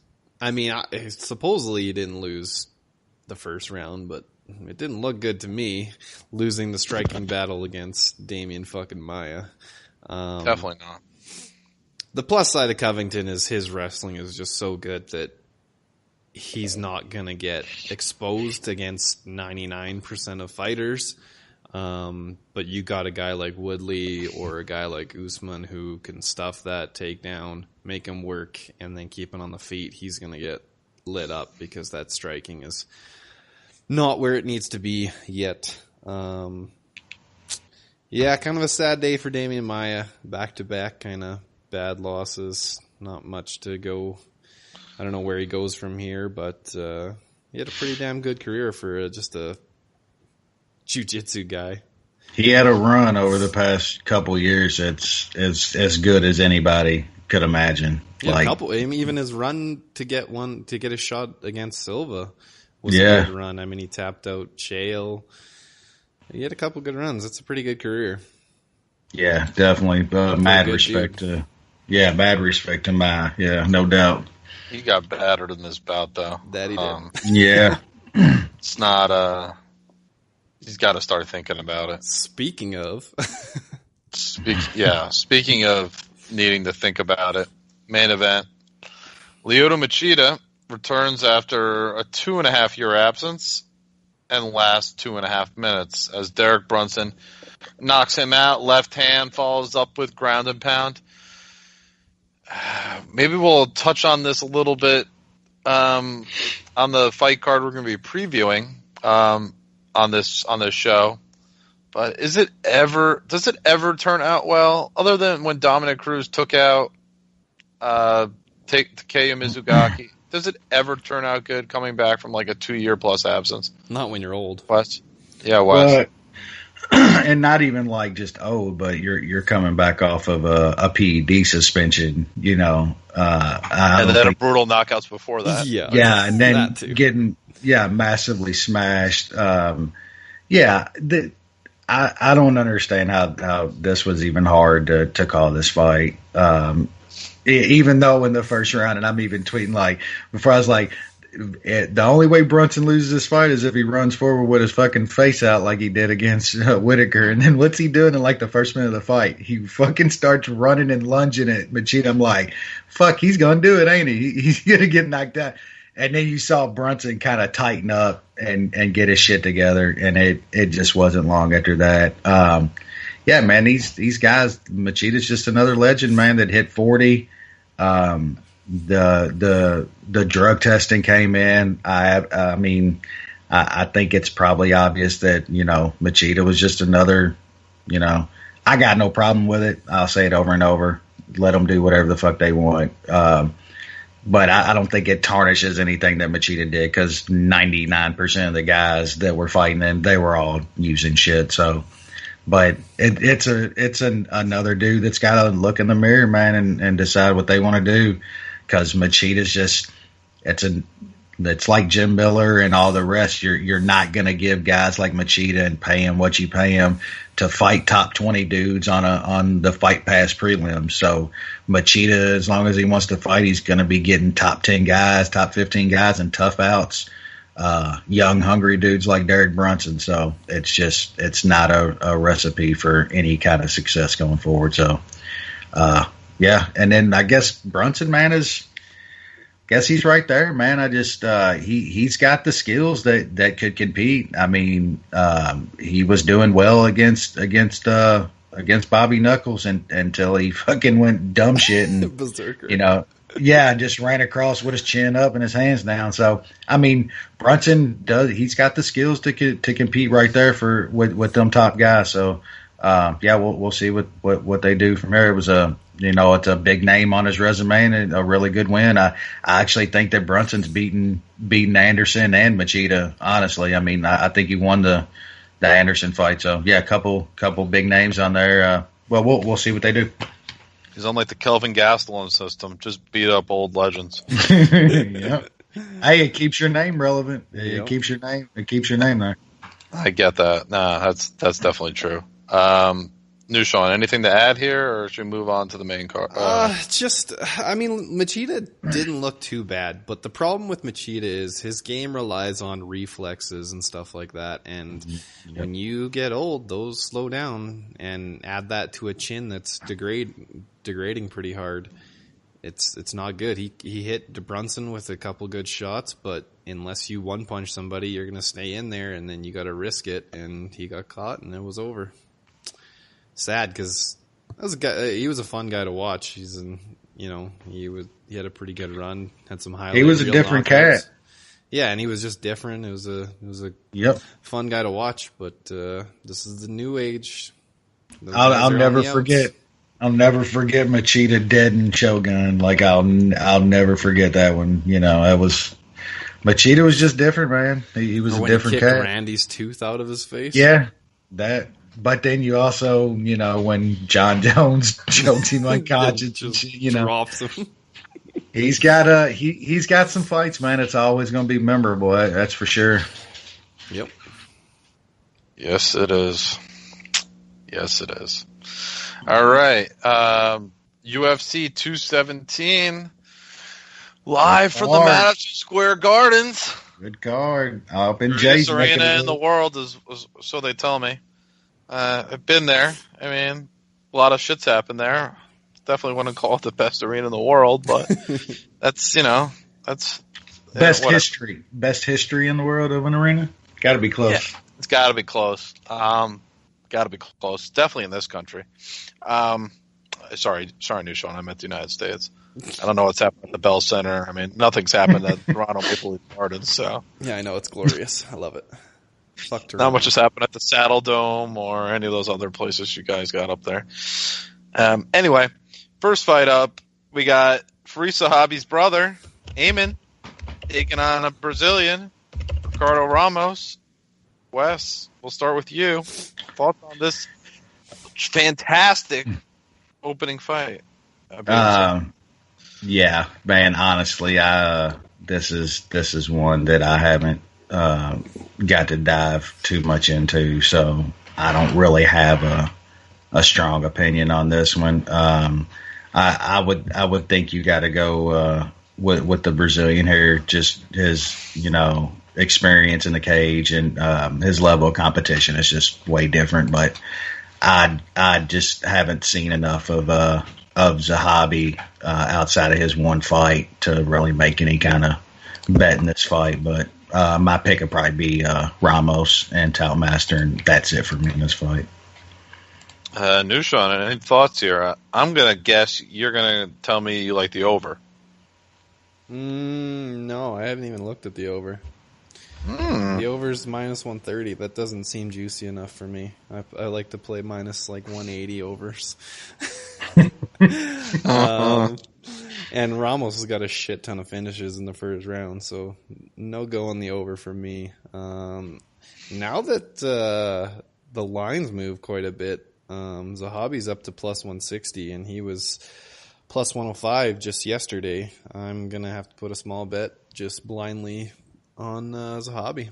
I mean, supposedly you didn't lose the first round, but it didn't look good to me, losing the striking battle against Damian fucking Maia. Definitely not. The plus side of Covington is his wrestling is just so good that he's not going to get exposed against 99% of fighters. But you got a guy like Woodley or a guy like Usman who can stuff that takedown, make him work, and then keep him on the feet. He's going to get lit up because that striking is not where it needs to be yet. Yeah, kind of a sad day for Damian Maia. Back-to-back kind of bad losses. Not much to go. I don't know where he goes from here, but he had a pretty damn good career for just a jiu-jitsu guy. He had a run over the past couple years that's as good as anybody could imagine. Yeah, even his run to get a shot against Silva was a good run. I mean, he tapped out Chael. He had a couple good runs. It's a pretty good career. Yeah, definitely. Mad respect to. Yeah, mad respect to my. Yeah, no doubt. He got battered in this bout, though. That he did. Yeah. It's not. He's got to start thinking about it. Speaking of. Speaking of needing to think about it, main event. Lyoto Machida returns after a 2.5-year absence and lasts 2.5 minutes as Derek Brunson knocks him out. Left hand follows up with ground and pound. Maybe we'll touch on this a little bit on the fight card we're going to be previewing on this show. But does it ever turn out well? Other than when Dominic Cruz took out Takeya Mizugaki, does it ever turn out good coming back from like a 2-year plus absence? Not when you're old. Wes? Yeah, Wes. And not even like just old, but you're coming back off of a PED suspension, you know. And then a brutal knockouts before that. Yeah, and then getting massively smashed. I don't understand how this was even hard to call this fight. Even though in the first round, and I'm even tweeting like before, I was like, the only way Brunson loses this fight is if he runs forward with his fucking face out like he did against Whitaker. And then what's he doing in like the first minute of the fight? He fucking starts running and lunging at Machida. I'm like, fuck, he's gonna do it, ain't he? He's gonna get knocked out. And then you saw Brunson kind of tighten up and get his shit together, and it just wasn't long after that. Yeah, man, these guys, Machida's just another legend, man, that hit 40. The drug testing came in. I mean, I think it's probably obvious that, you know, Machida was just another, you know, I got no problem with it. I'll say it over and over. Let them do whatever the fuck they want. But I don't think it tarnishes anything that Machida did, because 99% of the guys that were fighting them, they were all using shit. So, but it's another dude that's got to look in the mirror, man, and decide what they want to do, because Machida's just it's like Jim Miller and all the rest. You're not going to give guys like Machida and pay him what you pay him to fight top 20 dudes on the Fight Pass prelims. So Machida, as long as he wants to fight, he's going to be getting top 10 guys, top 15 guys and tough outs, young, hungry dudes like Derek Brunson. So it's not a recipe for any kind of success going forward. So, yeah. And then I guess Brunson, man, guess he's right there, man. I just he's got the skills that could compete. I mean, he was doing well against Bobby Knuckles until he fucking went dumb shit and berserker. You know, yeah, just ran across with his chin up and his hands down. So I mean, Brunson he's got the skills to compete right there with them top guys. So yeah, we'll see what they do from here. It was it's a big name on his resume and a really good win. I actually think that Brunson's beaten Anderson and Machida. Honestly, I mean, I think he won the Anderson fight. So yeah, a couple big names on there. Well, we'll see what they do. He's on like the Kelvin Gastelum system, just beat up old legends. Yeah. Hey, it keeps your name relevant. It keeps your name. It keeps your name there. I get that. Nah, that's definitely true. New Sean, anything to add here, or should we move on to the main card? I mean, Machida didn't look too bad, but the problem with Machida is his game relies on reflexes and stuff like that, and when you get old, those slow down, and add that to a chin that's degrading pretty hard. It's not good. He hit Brunson with a couple good shots, but unless you one punch somebody, you're gonna stay in there, and then you got to risk it. And he got caught, and it was over. Sad, because he was a fun guy to watch. He had a pretty good run, had some highlights. He was a different cat. Yeah, and he was just different. It was a fun guy to watch. But this is the new age. I'll never forget. I'll never forget Machida dead in Shogun. Like I'll never forget that one. You know, Machida was just different, man. He was a different cat. Randy's tooth out of his face. Yeah, that. But then you also, you know, when John Jones chokes him unconscious, you know, drops him. He's got some fights, man. It's always going to be memorable. That's for sure. Yep. Yes, it is. Yes, it is. All right. UFC 217 live from the Madison Square Gardens. Good card. Up in Biggest Jay's arena in the world, so they tell me. I've been there. I mean, a lot of shit's happened there. Definitely wouldn't call it the best arena in the world, but that's best history. Best history in the world of an arena. Got to be close. Yeah, it's got to be close. Got to be close. Definitely in this country. Sorry, New Sean. I meant the United States. I don't know what's happened at the Bell Center. I mean, nothing's happened at Toronto Maple Leaf Gardens. So yeah, I know it's glorious. I love it. Fuck Toronto. Not much has happened at the Saddle Dome or any of those other places you guys got up there. Anyway, first fight up, we got Faris Zahabi's brother, Eamon, taking on a Brazilian, Ricardo Ramos. Wes, we'll start with you. Thoughts on this fantastic opening fight? Yeah, man. Honestly, this is one that I haven't got to dive too much into, so I don't really have a strong opinion on this one. I would think you got to go with the Brazilian here, just his experience in the cage and his level of competition is just way different. But I just haven't seen enough of Zahabi outside of his one fight to really make any kind of bet in this fight. But my pick would probably be Ramos and Talmaster, and that's it for me in this fight. New Sean, any thoughts here? I'm going to guess you're going to tell me you like the over. No, I haven't even looked at the over. The over's minus 130. That doesn't seem juicy enough for me. I like to play minus like 180 overs. And Ramos has got a shit ton of finishes in the first round, so no go on the over for me. Now that the lines move quite a bit, Zahabi's up to plus 160, and he was plus 105 just yesterday. I'm going to have to put a small bet just blindly on Zahabi.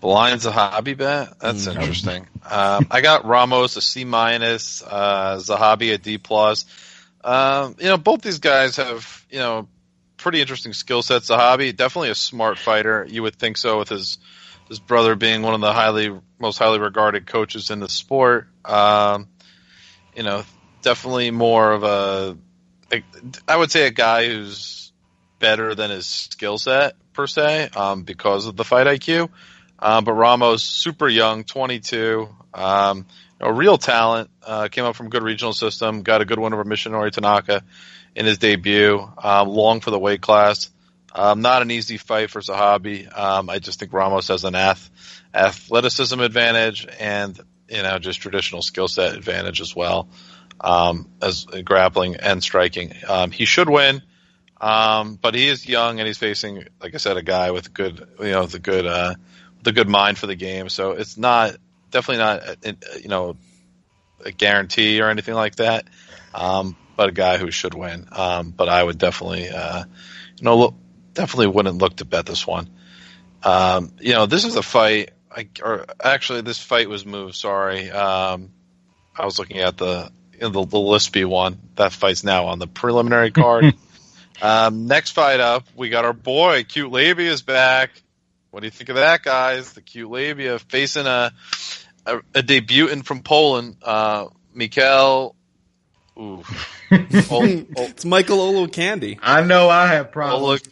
Blind Zahabi bet? That's interesting. I got Ramos a C-, Zahabi a D+. Both these guys have, pretty interesting skill sets. Zahabi, definitely a smart fighter. You would think so with his brother being one of the most highly regarded coaches in the sport. Definitely more of I would say a guy who's better than his skill set per se, because of the fight IQ. But Ramos, super young, 22, a real talent, came up from a good regional system, got a good win over Mishinori Tanaka in his debut, long for the weight class. Not an easy fight for Zahabi. I just think Ramos has an athleticism advantage and, just traditional skill set advantage as well, as grappling and striking. He should win. But he is young and he's facing, like I said, a guy with the good mind for the game. So it's definitely not, a guarantee or anything like that. But a guy who should win. But I would definitely, definitely wouldn't look to bet this one. This is a fight, this fight was moved. Sorry. I was looking at the Lispy one. That fight's now on the preliminary card. Next fight up, we got our boy, Cute Labia is back. What do you think of that, guys? The Cute Labia facing a debutant from Poland, Mikel. It's Michael Olowokandi. I know I have problems.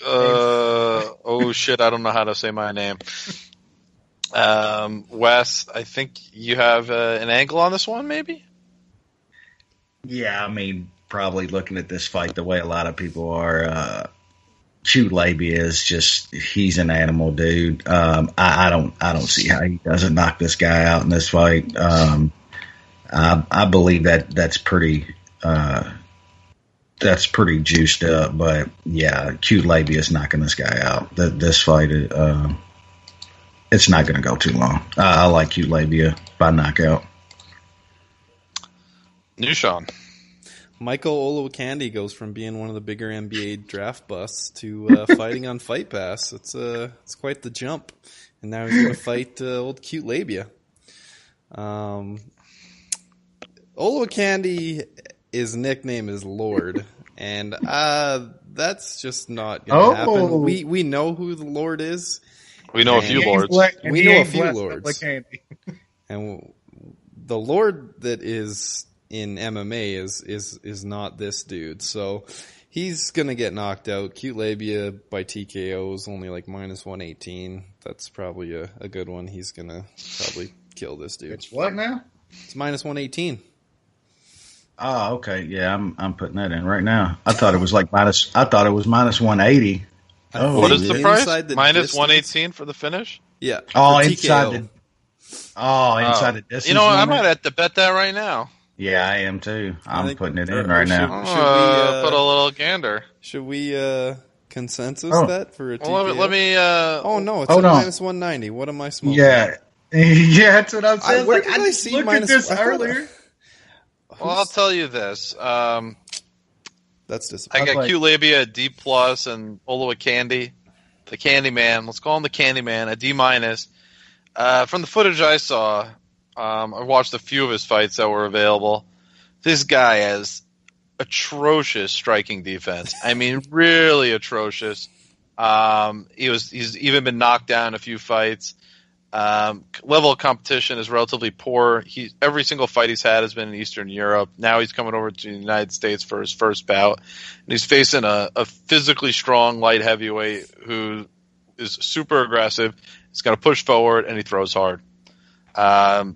Shit, I don't know how to say my name. Wes, I think you have an angle on this one, maybe? Yeah, I mean, probably looking at this fight the way a lot of people are. Cute Labia is he's an animal, dude. I don't see how he doesn't knock this guy out in this fight. I believe that's pretty juiced up, but yeah, Cute Labia is knocking this guy out. This fight, it's not going to go too long. I like Cute Labia by knockout. New Sean. Michael Olowokandi goes from being one of the bigger NBA draft busts to fighting on Fight Pass. It's quite the jump. And now he's going to fight old Cute Labia. Olowokandi, his nickname is Lord. And that's just not going to happen. We know who the Lord is. We know a few lords. We know a few lords. And the Lord that is in MMA is not this dude. So he's going to get knocked out. Cute Labia by TKO is only like minus 118. That's probably a good one. He's going to probably kill this dude. It's what now? It's minus 118. Oh, okay. Yeah, I'm putting that in right now. I thought it was minus 180. Oh, what is the price? Minus 118 for the finish? Yeah. Oh, inside the distance. You know what? I might have to bet that right now. Yeah, I am too. I'm putting it in right now. Should we put a little gander? Should we consensus that for a TKO? Well, let me. Oh no, it's minus 190. What am I smoking? Yeah, yeah, that's what I'm saying. Where did I see looked minus at this earlier? Well, I'll tell you this. That's disappointing. I got Cute Labia at D+, and Olowokandi, the Candyman. Let's call him the Candyman, a D-. From the footage I saw, I watched a few of his fights that were available. This guy has atrocious striking defense. I mean, really atrocious. He's even been knocked down a few fights. Level of competition is relatively poor. Every single fight he's had has been in Eastern Europe. Now he's coming over to the United States for his first bout, and he's facing a physically strong light heavyweight who is super aggressive. He's going to push forward, and he throws hard. I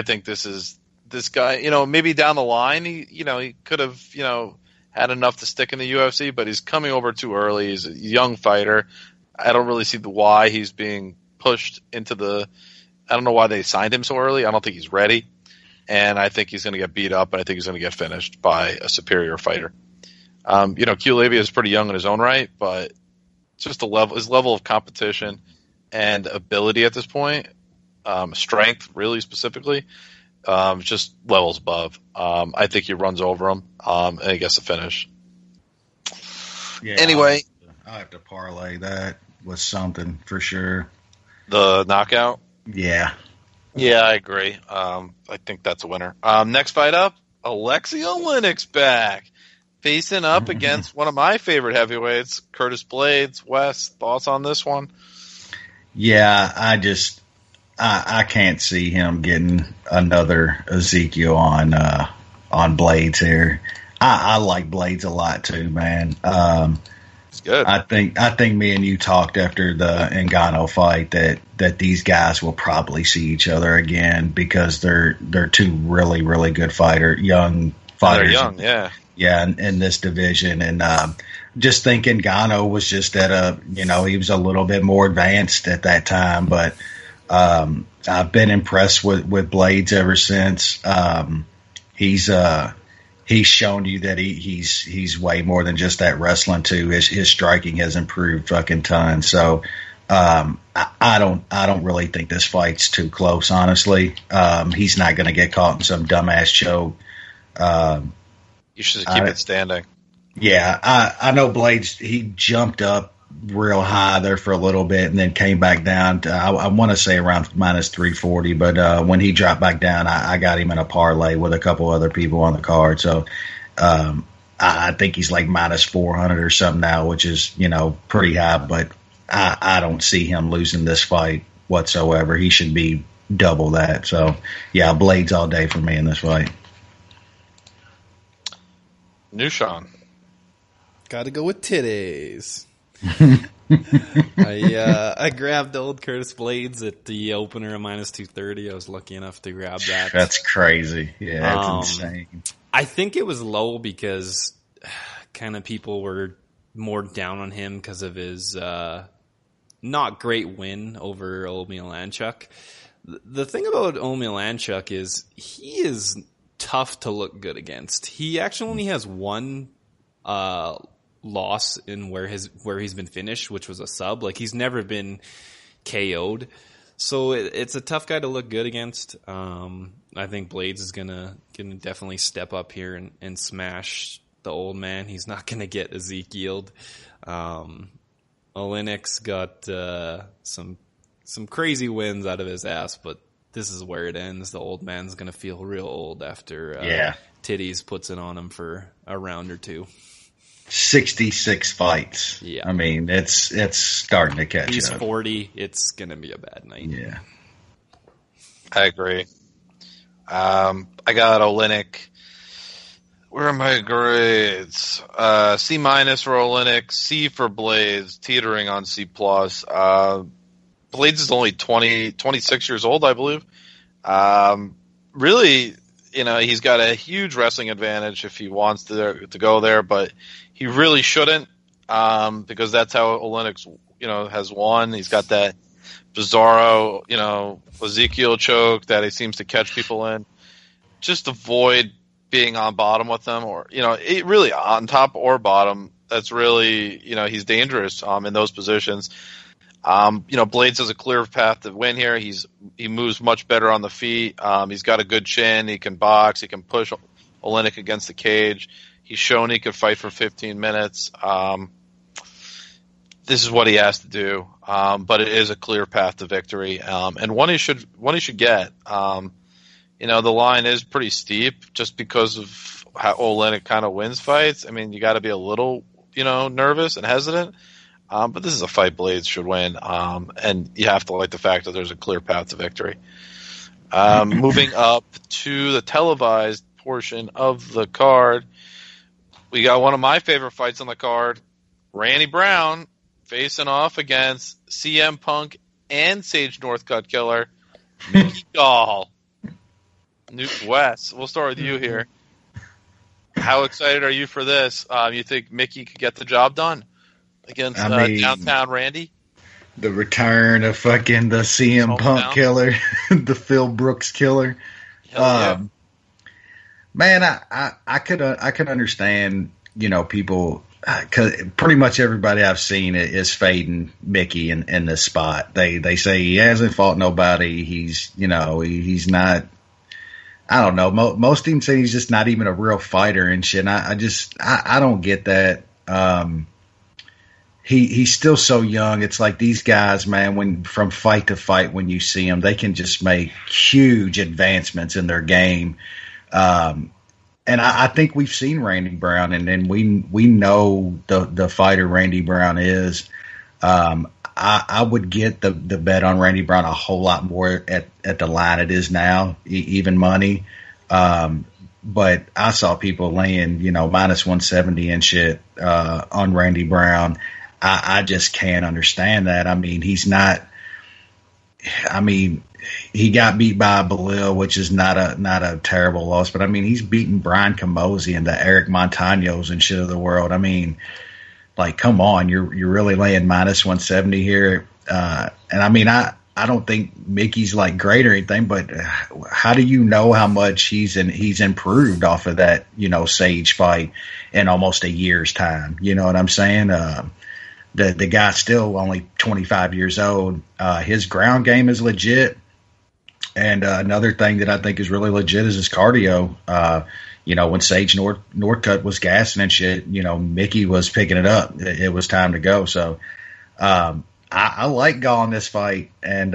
think this guy. You know, maybe down the line, he could have had enough to stick in the UFC, but he's coming over too early. He's a young fighter. I don't really see why he's being pushed into I don't know why they signed him so early. I don't think he's ready. And I think he's going to get beat up, and I think he's going to get finished by a superior fighter. Cute Labia is pretty young in his own right, but just his level of competition and ability at this point, strength really specifically, just levels above. I think he runs over him, and he gets a finish. Yeah, anyway. I'll have to parlay that with something for sure. The knockout? Yeah. Yeah, I agree. I think that's a winner. Next fight up, Alexei Oleinik's back. Facing up against one of my favorite heavyweights, Curtis Blades. Wes, thoughts on this one? Yeah, I can't see him getting another Ezekiel on Blades here. I like Blades a lot too, man. It's good. I think me and you talked after the Ngannou fight that these guys will probably see each other again because they're two really, really good young fighters. They're young, yeah. Yeah, in this division. And just thinking Ngannou was just he was a little bit more advanced at that time. But I've been impressed with Blades ever since. He's shown you that he's way more than just that wrestling too. His striking has improved fucking tons. So I don't really think this fight's too close, honestly. He's not going to get caught in some dumbass choke. You should keep it standing. Yeah, I know Blades. He jumped up real high there for a little bit and then came back down to, I want to say around minus 340, but when he dropped back down, I got him in a parlay with a couple other people on the card. So I think he's like minus 400 or something now, which is, pretty high, but I don't see him losing this fight whatsoever. He should be double that. So yeah, Blades all day for me in this fight. Nushan. Got to go with titties. I grabbed old Curtis Blades at the opener of minus 230. I was lucky enough to grab that. That's crazy. Yeah, that's insane. I think it was low because kind of people were more down on him because of his not great win over Omi Lanchuk. The thing about Omi Lanchuk is he is tough to look good against. He actually only has one loss in where he's been finished, which was a sub. Like, he's never been KO'd. So it's a tough guy to look good against. I think Blades is gonna definitely step up here and smash the old man. He's not gonna get Ezekiel'd. Oleinik's got some crazy wins out of his ass, but this is where it ends. The old man's gonna feel real old after Titties puts it on him for a round or two. 66 fights. Yeah. I mean, it's starting to catch He's up. 40. It's going to be a bad night. Yeah. I agree. I got Oleinik. Where are my grades? C- for Oleinik, C for Blades, teetering on C+. Blades is only 26 years old, I believe. Really, he's got a huge wrestling advantage if he wants to go there, but he really shouldn't, because that's how Oleinik's, has won. He's got that bizarro, Ezekiel choke that he seems to catch people in. Just avoid being on bottom with them, or, it really on top or bottom. That's really, he's dangerous, in those positions. Blades has a clear path to win here. He moves much better on the feet. He's got a good chin. He can box. He can push Oleinik against the cage. He's shown he could fight for 15 minutes. This is what he has to do. But it is a clear path to victory. And one he should get. The line is pretty steep just because of how Oleinik kind of wins fights. I mean, you got to be a little, nervous and hesitant. But this is a fight Blades should win. And you have to like the fact that there's a clear path to victory. Moving up to the televised portion of the card, we got one of my favorite fights on the card. Randy Brown facing off against CM Punk and Sage Northcutt killer, Mickey Gall. Wes, we'll start with you here. How excited are you for this? You think Mickey could get the job done against downtown Randy? The return of fucking the CM Punk killer, the Phil Brooks killer. Yeah. Man, I could understand, people, cause pretty much everybody I've seen is fading Mickey in this spot. They say he hasn't fought nobody. He's, he's not, I don't know. Most teams say he's just not even a real fighter and shit. And I don't get that. He's still so young. It's like these guys, man, when from fight to fight, when you see them, they can just make huge advancements in their game. And I think we've seen Randy Brown, and we know the fighter Randy Brown is. I would get the bet on Randy Brown a whole lot more at the line it is now, even money. But I saw people laying, minus 170 and shit on Randy Brown. I just can't understand that. I mean, he's not. I mean, he got beat by Belil, which is not a terrible loss. But I mean, he's beaten Brian Camozzi and the Eric Montaños and shit of the world. I mean, like, come on, you're really laying minus 170 here. And I mean, I don't think Mickey's like great or anything, but how do you know how much he's improved off of that, Sage fight in almost a year's time? You know what I'm saying? The guy's still only 25 years old. His ground game is legit. And another thing that I think is really legit is his cardio. When Sage Northcutt was gassing and shit, Mickey was picking it up. It was time to go. So I like Gall in this fight. And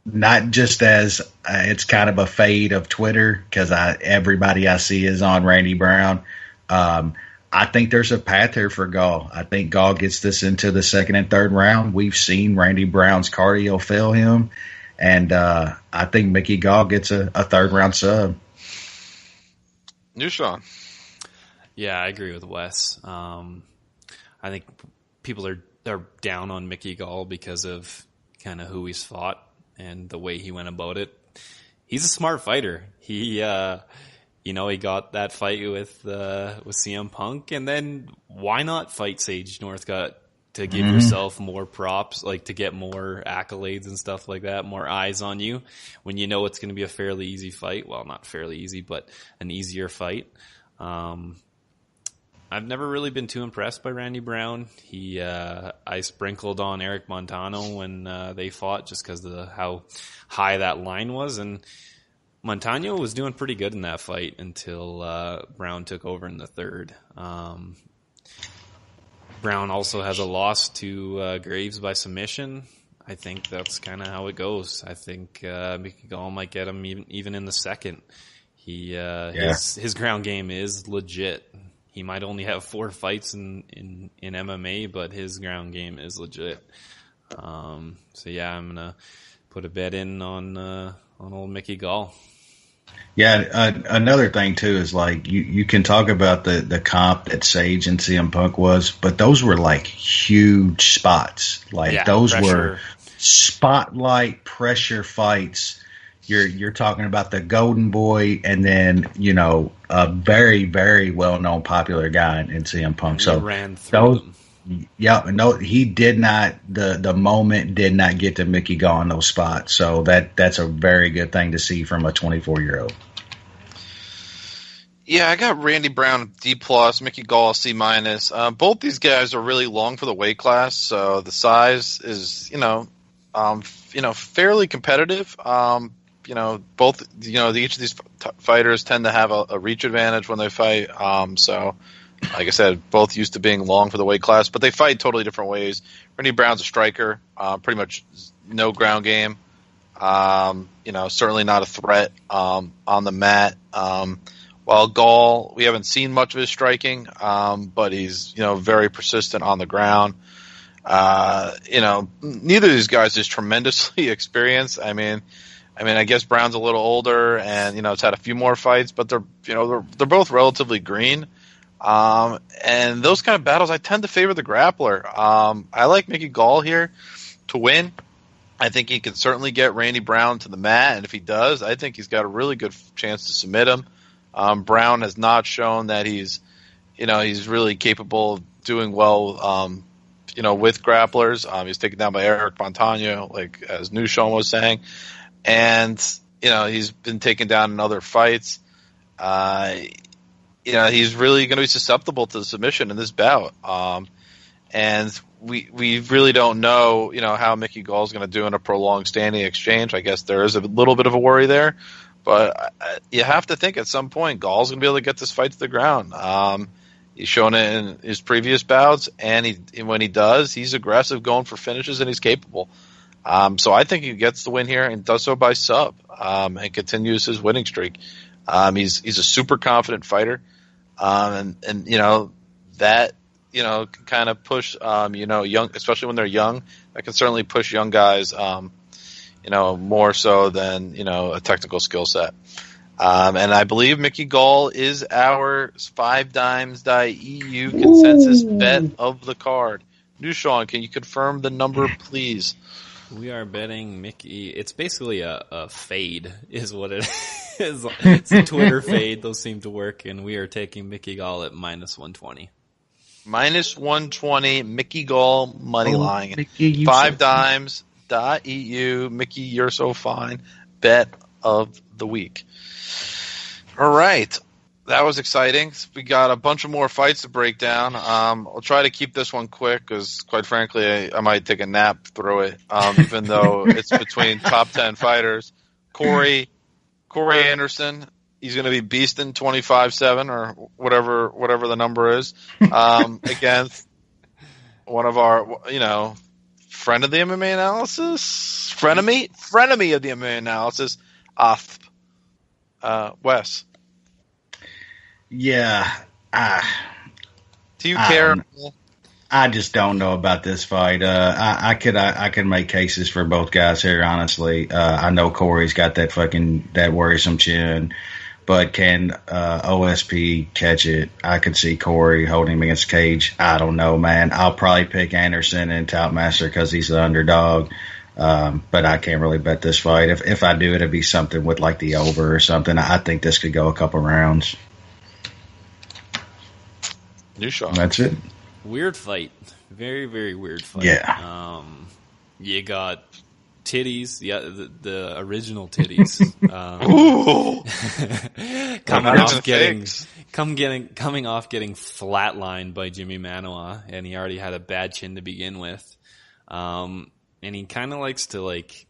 not just as it's kind of a fade of Twitter, because everybody I see is on Randy Brown. I think there's a path here for Gall. I think Gall gets this into the second and third round. We've seen Randy Brown's cardio fail him. And I think Mickey Gall gets a third round sub. New Sean. Yeah, I agree with Wes. I think people are down on Mickey Gall because of kind of who he's fought and the way he went about it. He's a smart fighter. He got that fight with CM Punk, and then why not fight Sage Northcutt to give yourself more props, like to get more accolades and stuff like that, more eyes on you when you know it's going to be a fairly easy fight. Well, not fairly easy, but an easier fight. I've never really been too impressed by Randy Brown. I sprinkled on Eric Montano when they fought just because of how high that line was, and Montano was doing pretty good in that fight until Brown took over in the third. Brown also has a loss to Graves by submission. I think that's kind of how it goes. I think Mickey Gall might get him even in the second. His ground game is legit. He might only have 4 fights in MMA, but his ground game is legit. I'm gonna put a bet in on old Mickey Gall. Yeah, another thing too is like you can talk about the comp that Sage and CM Punk was, but those were like huge spots. Like those were spotlight pressure fights. You're talking about the Golden Boy, and then a very, very well known popular guy in CM Punk. So ran through them. Yeah, no, he did not. The moment did not get to Mickey Gall in those spots. So that's a very good thing to see from a 24-year-old. Yeah, I got Randy Brown D+, Mickey Gall C-. Both these guys are really long for the weight class, so the size is fairly competitive. Both each of these fighters tend to have a reach advantage when they fight. So, like I said, both used to being long for the weight class, but they fight totally different ways. Randy Brown's a striker, pretty much no ground game. Certainly not a threat on the mat. While Gall, we haven't seen much of his striking, but he's very persistent on the ground. Neither of these guys is tremendously experienced. I guess Brown's a little older and has had a few more fights, but they're both relatively green. And those kind of battles, I tend to favor the grappler. I like Mickey Gall here to win. I think he can certainly get Randy Brown to the mat, and if he does, I think he's got a really good chance to submit him. Brown has not shown that he's really capable of doing well, with grapplers. He's taken down by Eric Montano, like as Nushan was saying. And, he's been taken down in other fights. He's really going to be susceptible to the submission in this bout. And we really don't know, how Mickey Gall is going to do in a prolonged standing exchange. I guess there is a little bit of a worry there. But you have to think at some point Gall's going to be able to get this fight to the ground. He's shown it in his previous bouts, and when he does, he's aggressive, going for finishes, and he's capable. So I think he gets the win here and does so by sub, and continues his winning streak. He's a super confident fighter, and that can kind of push young, especially when they're young. That can certainly push young guys, more so than a technical skill set. And I believe Mickey Gall is our 5dimes.eu consensus bet of the card. Nushan, can you confirm the number, please? We are betting Mickey. It's basically a fade, is what it is. It's a Twitter fade. Those seem to work, and we are taking Mickey Gall at -120. -120, Mickey Gall money line. 5dimes.eu. Mickey, you're so fine. Bet of the week. All right. That was exciting. We got a bunch of more fights to break down. I'll try to keep this one quick because, quite frankly, I might take a nap through it, even though it's between top 10 fighters. Corey Anderson, he's going to be beasting 25-7 or whatever the number is, against one of our, friend of the MMA Analysis, frenemy of the MMA Analysis, Wes. Yeah. Do you care? I just don't know about this fight. I could make cases for both guys here, honestly. I know Corey's got that worrisome chin, but can OSP catch it? I could see Corey holding him against the cage. I don't know, man. I'll probably pick Anderson and Toutmaster because he's the underdog. But I can't really bet this fight. If I do, it'd be something with like the over or something. I think this could go a couple rounds. New shot. That's it. Weird fight. Very, very weird fight. Yeah. You got titties. Yeah, the original titties. coming off getting flatlined by Jimmy Manoa, and he already had a bad chin to begin with. And he kind of likes to like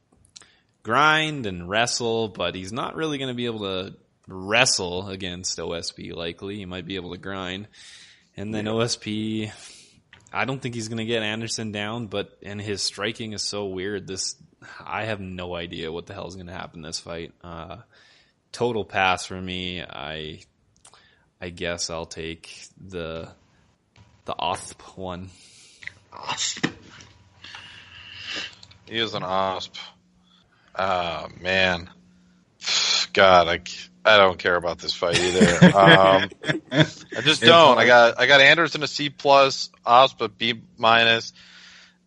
grind and wrestle, but he's not really going to be able to wrestle against OSP. Likely, he might be able to grind, and then OSP. I don't think he's going to get Anderson down, and his striking is so weird. I have no idea what the hell is going to happen in this fight. Total pass for me. I guess I'll take the OSP one. OSP. He is an OSP. Man. God, I don't care about this fight either. I just don't. I got Anderson a C+, OSP a B-.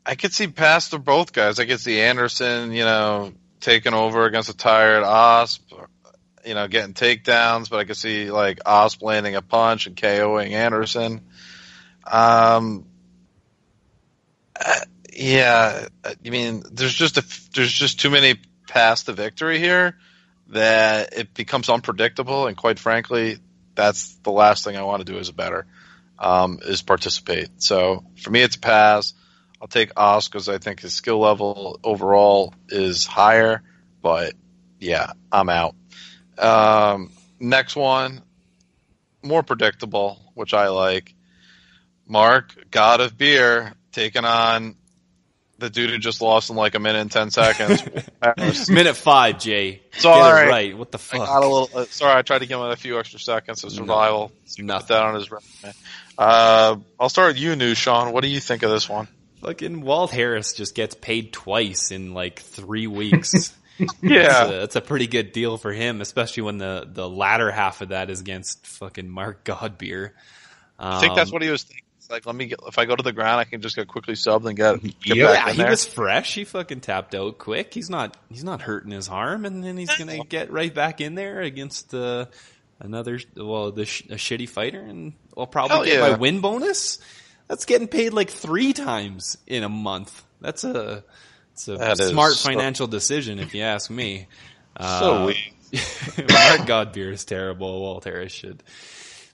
I could see past the both guys. I could see Anderson, taking over against a tired OSP, getting takedowns, but I could see like OSP landing a punch and KOing Anderson. Yeah, I mean, there's just too many paths to victory here that it becomes unpredictable, and quite frankly, that's the last thing I want to do as a bettor, is participate. So for me, it's a pass. I'll take Oscar because I think his skill level overall is higher, but yeah, I'm out. Next one, more predictable, which I like. Mark, God of Beer, taking on the dude who just lost in like a minute and 10 seconds. Minute 5, Jay. Sorry. Get it right. What the fuck? I got a little, sorry, I tried to give him a few extra seconds of survival. No, put that on his resume. I'll start with you, Sean. What do you think of this one? Fucking Walt Harris just gets paid twice in like 3 weeks. Yeah. That's a pretty good deal for him, especially when the latter half of that is against fucking Mark Godbeer. I think that's what he was thinking. It's like, if I go to the ground, I can just get quickly subbed and get back in there. He was fresh. He fucking tapped out quick. He's not hurting his arm, and then he's gonna get right back in there against a shitty fighter, and I'll probably get my win bonus. That's getting paid like 3 times in a month. That's a smart financial decision, if you ask me. So weak. Mark Godbeer is terrible. Walt Harris should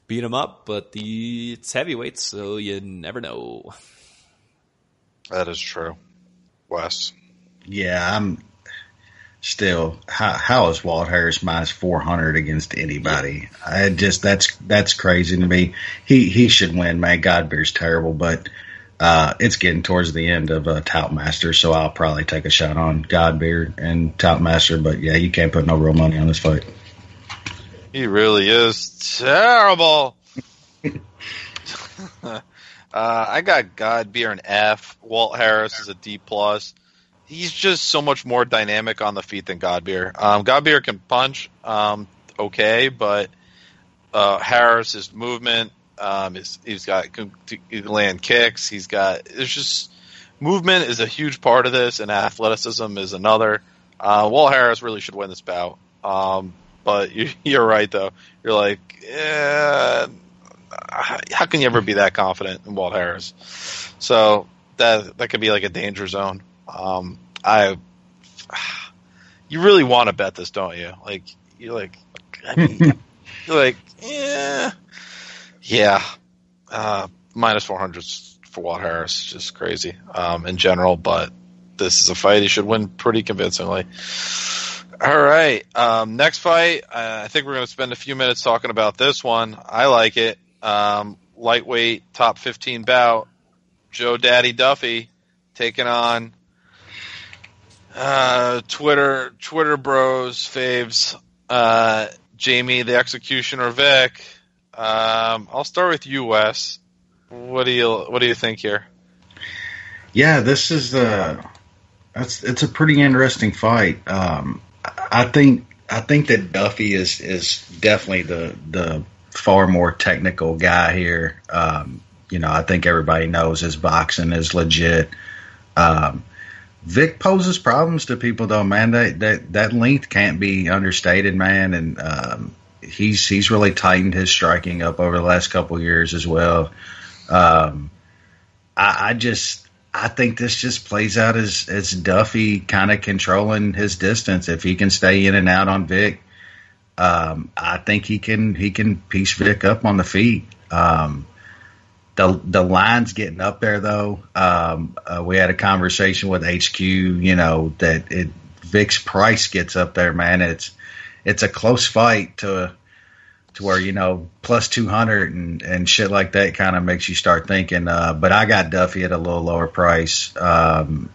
beat him up, but it's heavyweights, so you never know. That is true. Wes. Yeah, I'm still. How is Walt Harris minus 400 against anybody? Yeah. That's crazy to me. He should win, man. Godbeer's terrible, but it's getting towards the end of Toutmaster, so I'll probably take a shot on Godbeer and Toutmaster. But yeah, you can't put no real money on this fight. He really is terrible. I got Godbeer an F. Walt Harris is a D+. He's just so much more dynamic on the feet than Godbeer. Godbeer can punch, okay, but Harris's movement, he can land kicks. Movement is a huge part of this, and athleticism is another. Walt Harris really should win this bout. But you're right, though. You're like, how can you ever be that confident in Walt Harris? So that could be like a danger zone. You really want to bet this, don't you? Like, you're like, yeah. Minus 400 for Walt Harris, just crazy in general. But this is a fight he should win pretty convincingly. All right. Next fight, I think we're going to spend a few minutes talking about this one. I like it. Lightweight, top 15 bout. Joe Daddy Duffy taking on Twitter bros faves, Jamie the Executioner Vic. I'll start with you, Wes. What do you think here? Yeah, this is it's a pretty interesting fight. I think that Duffy is definitely the far more technical guy here. I think everybody knows his boxing is legit. Vic poses problems to people, though, man. That length can't be understated, man. And he's really tightened his striking up over the last couple of years as well. I think this just plays out as Duffy kind of controlling his distance. If he can stay in and out on Vic, I think he can piece Vic up on the feet. The line's getting up there though. We had a conversation with HQ, that Vic's price gets up there, man. It's a close fight to where, plus 200 and shit like that kind of makes you start thinking. But I got Duffy at a little lower price. The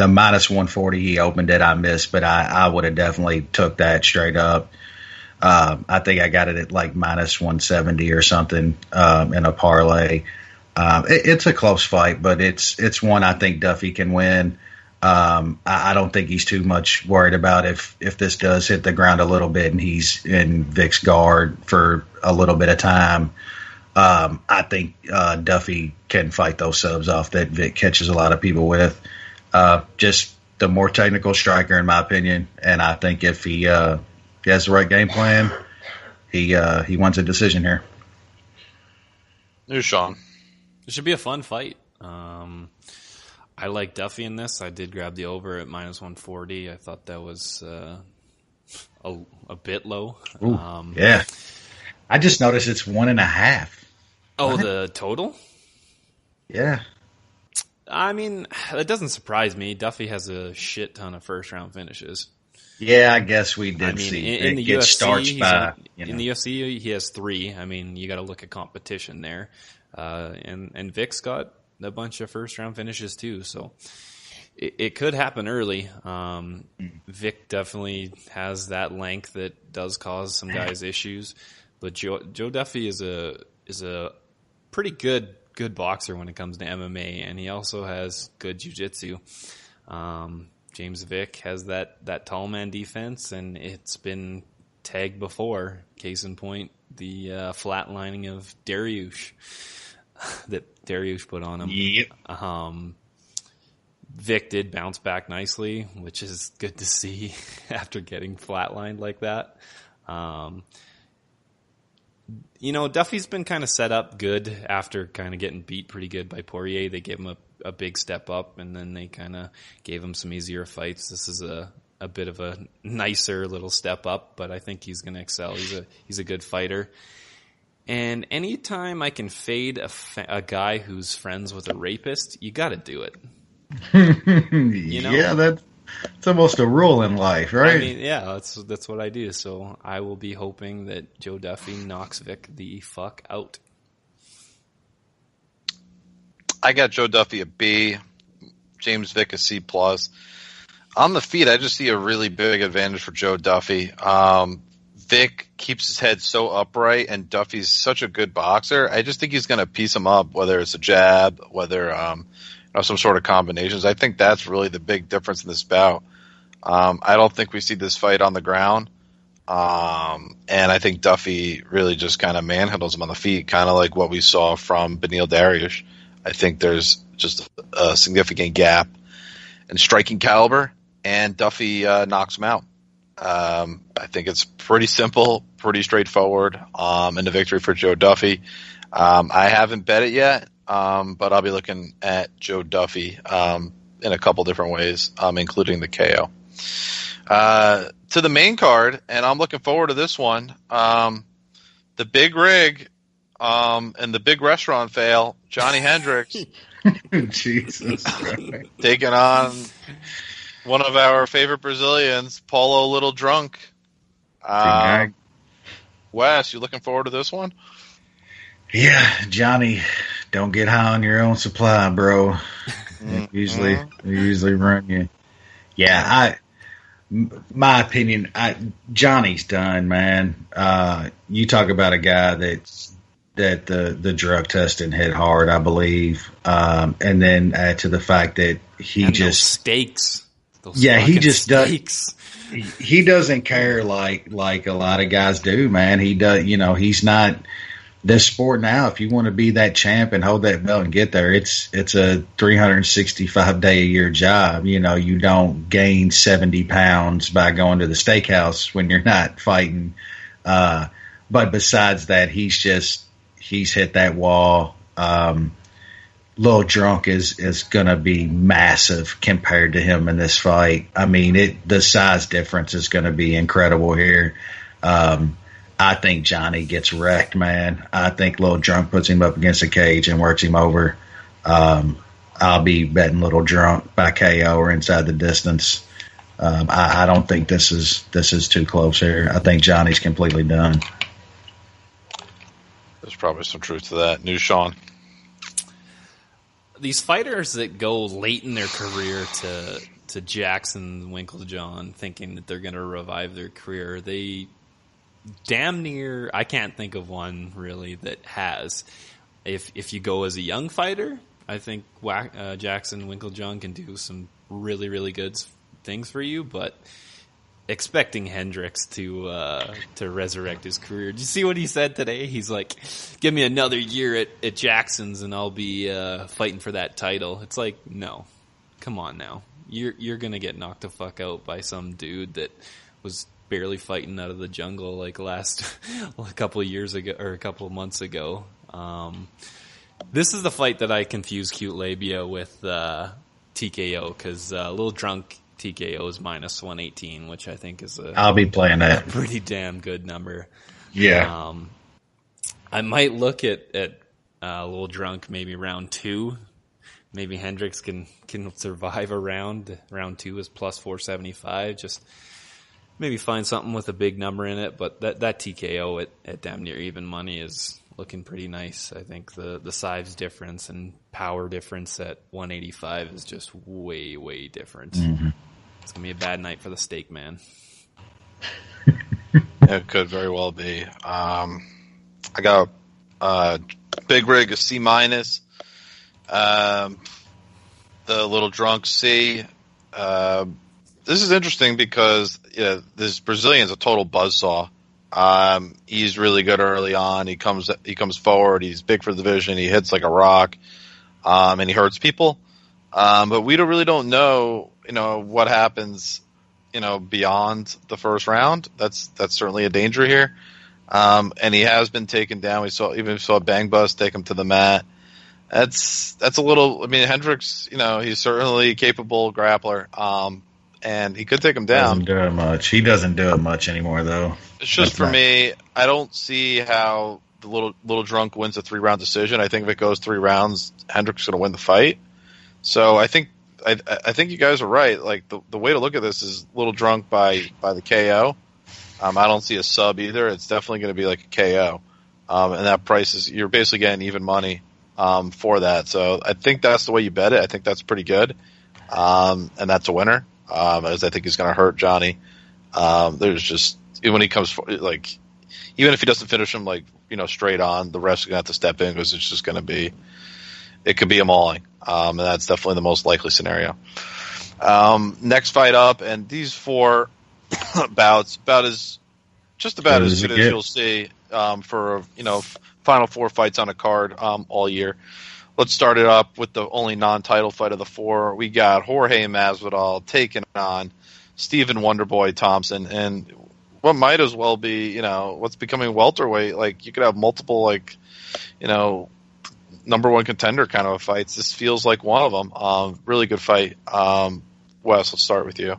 minus 140 he opened it, I missed, but I would have definitely took that straight up. I think I got it at like minus 170 or something in a parlay. It's a close fight, but it's one I think Duffy can win. I don't think he's too much worried about if this does hit the ground a little bit and he's in Vic's guard for a little bit of time. I think Duffy can fight those subs off that Vic catches a lot of people with. Just the more technical striker, in my opinion, and I think if he has the right game plan, he wins a decision here. Here's Sean. It should be a fun fight. I like Duffy in this. I did grab the over at minus 140. I thought that was a bit low. Yeah. I just noticed it's 1.5. Oh, what? The total? Yeah. I mean, that doesn't surprise me. Duffy has a shit ton of first-round finishes. Yeah, I guess we did see in the get UFC, starched by. In the UFC, he has 3. I mean, you got to look at competition there. And Vic's got a bunch of first-round finishes too, so it could happen early. Vic definitely has that length that does cause some guys issues, but Joe Duffy is a pretty good boxer when it comes to MMA, and he also has good jiu-jitsu. James Vick has that tall man defense, and it's been tagged before. Case in point, the flatlining of Dariush that Dariush put on him. Yep. Vic did bounce back nicely, which is good to see after getting flatlined like that. Duffy's been kind of set up good after kind of getting beat pretty good by Poirier. They gave him a big step up, and then they kind of gave him some easier fights. This is a bit of a nicer little step up, but I think he's going to excel. He's a good fighter. And anytime I can fade a guy who's friends with a rapist, you got to do it. Yeah, that's almost a rule in life, right? I mean, yeah, that's what I do. So I will be hoping that Joe Duffy knocks Vic the fuck out. I got Joe Duffy a B, James Vick a C+. On the feet, I just see a really big advantage for Joe Duffy. Vic keeps his head so upright, and Duffy's such a good boxer. I just think he's going to piece him up, whether it's a jab, whether some sort of combinations. I think that's really the big difference in this bout. I don't think we see this fight on the ground, and I think Duffy really just kind of manhandles him on the feet, kind of like what we saw from Beneil Dariush. I think there's just a significant gap in striking caliber, and Duffy knocks him out. I think it's pretty simple, pretty straightforward, and a victory for Joe Duffy. I haven't bet it yet, but I'll be looking at Joe Duffy in a couple different ways, including the KO. To the main card, and I'm looking forward to this one. The big rig and the big restaurant fail, Johnny Hendricks. Jesus Christ. Taking on one of our favorite Brazilians, Paulo Little Drunk. Wes, you looking forward to this one? Yeah, Johnny, don't get high on your own supply, bro. Usually run you. Yeah, my opinion, Johnny's done, man. You talk about a guy that the drug testing hit hard, I believe, and then add to the fact that he and just stakes. He just does. He doesn't care like a lot of guys do, man. He does. He's not this sport now. If you want to be that champ and hold that belt and get there, it's a 365-day-a-year job. You don't gain 70 pounds by going to the steakhouse when you're not fighting. But besides that, he's hit that wall. Little Drunk is going to be massive compared to him in this fight. I mean, the size difference is going to be incredible here. I think Johnny gets wrecked, man. I think Little Drunk puts him up against the cage and works him over. I'll be betting Little Drunk by KO or inside the distance. I don't think this is too close here. I think Johnny's completely done. There's probably some truth to that. New Sean. These fighters that go late in their career to Jackson Winkeljohn thinking that they're going to revive their career, they damn near, I can't think of one really that has. If you go as a young fighter, I think Jackson Winkeljohn can do some really, really good things for you, but expecting Hendricks to resurrect his career. Did you see what he said today? He's like, give me another year at Jackson's and I'll be fighting for that title. It's like, no, come on now. You're going to get knocked the fuck out by some dude that was barely fighting out of the jungle like a couple of years ago or a couple of months ago. This is the fight that I confuse Cute Labia with TKO because Little Drunk TKO is minus 118, which I think is I'll be playing that. A pretty damn good number. Yeah. I might look at Little Drunk maybe round 2. Maybe Hendricks can survive a round. Round 2 is plus 475. Just maybe find something with a big number in it. But that TKO at damn near even money is looking pretty nice. I think the size difference and power difference at 185 is just way, way different. Mm-hmm. It's going to be a bad night for the steak man. It could very well be. I got Big Rig a C-. The Little Drunk C. This is interesting because this Brazilian's a total buzzsaw. He's really good early on. He comes forward. He's big for the division. He hits like a rock, and he hurts people. But we really don't know, what happens, beyond the first round. That's certainly a danger here. And he has been taken down. We saw Bang Bus take him to the mat. That's a little. I mean, Hendricks, he's certainly a capable grappler. And he could take him down. Doesn't do it much. He doesn't do it much anymore, though. It's just for me. I don't see how the little Drunk wins a 3-round decision. I think if it goes 3 rounds, Hendricks is going to win the fight. So I think you guys are right. Like the way to look at this is Little Drunk by the KO. I don't see a sub either. It's definitely going to be like a KO. And that price is you're basically getting even money for that. So I think that's the way you bet it. I think that's pretty good. And that's a winner. As I think he's going to hurt Johnny. There's just when he comes like even if he doesn't finish him straight on, the ref's going to have to step in because it's just going to be it could be a mauling, and that's definitely the most likely scenario. Next fight up, and these 4 bouts about as good as you'll see for final 4 fights on a card all year. Let's start it up with the only non-title fight of the 4. We got Jorge Masvidal taking on Stephen Wonderboy Thompson, and what might as well be, what's becoming welterweight. Like you could have multiple, number 1 contender kind of fights. This feels like one of them. Really good fight. Wes, let's start with you.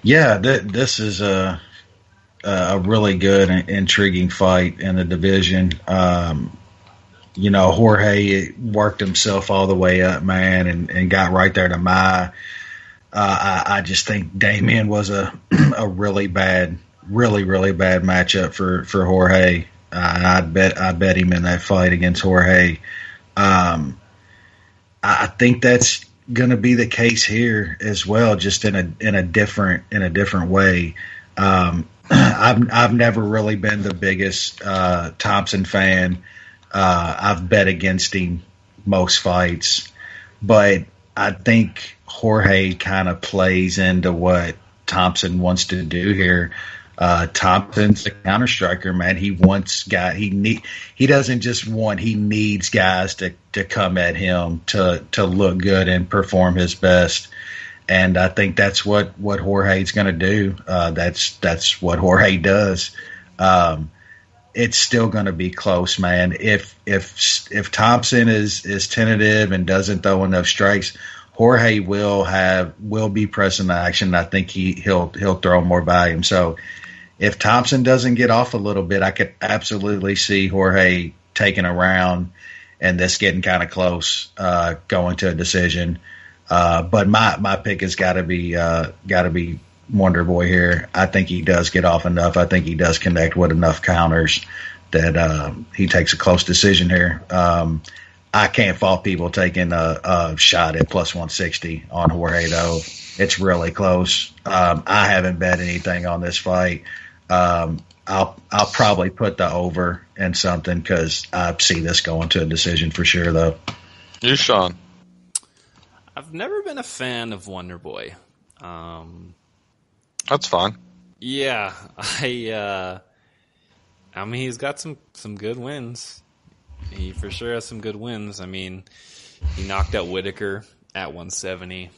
Yeah, this is a really good and intriguing fight in the division. Jorge worked himself all the way up, man, and got right there to my. I just think Damian was a really bad matchup for Jorge. I bet him in that fight against Jorge. I think that's going to be the case here as well, just in a different way. I've never really been the biggest Thompson fan. I've bet against him most fights, but I think Jorge kind of plays into what Thompson wants to do here. Thompson's a counter striker, man. He wants guys. He doesn't just want. He needs guys to come at him to look good and perform his best. And I think that's what Jorge's going to do. That's what Jorge does. It's still going to be close, man. If Thompson is tentative and doesn't throw enough strikes, Jorge will be pressing the action. I think he'll throw more by him. So if Thompson doesn't get off a little bit, I could absolutely see Jorge taking a round and this getting kind of close, going to a decision. But my pick has got to be Wonder Boy here. I think he does get off enough. I think he does connect with enough counters that he takes a close decision here. I can't fault people taking a shot at plus 160 on Jorge, though. It's really close. I haven't bet anything on this fight. I'll probably put the over in something because I see this going to a decision for sure, though. You, Sean? I've never been a fan of Wonder Boy. That's fine. Yeah, I mean, he's got some good wins. He for sure has some good wins. I mean, he knocked out Whitaker at 170.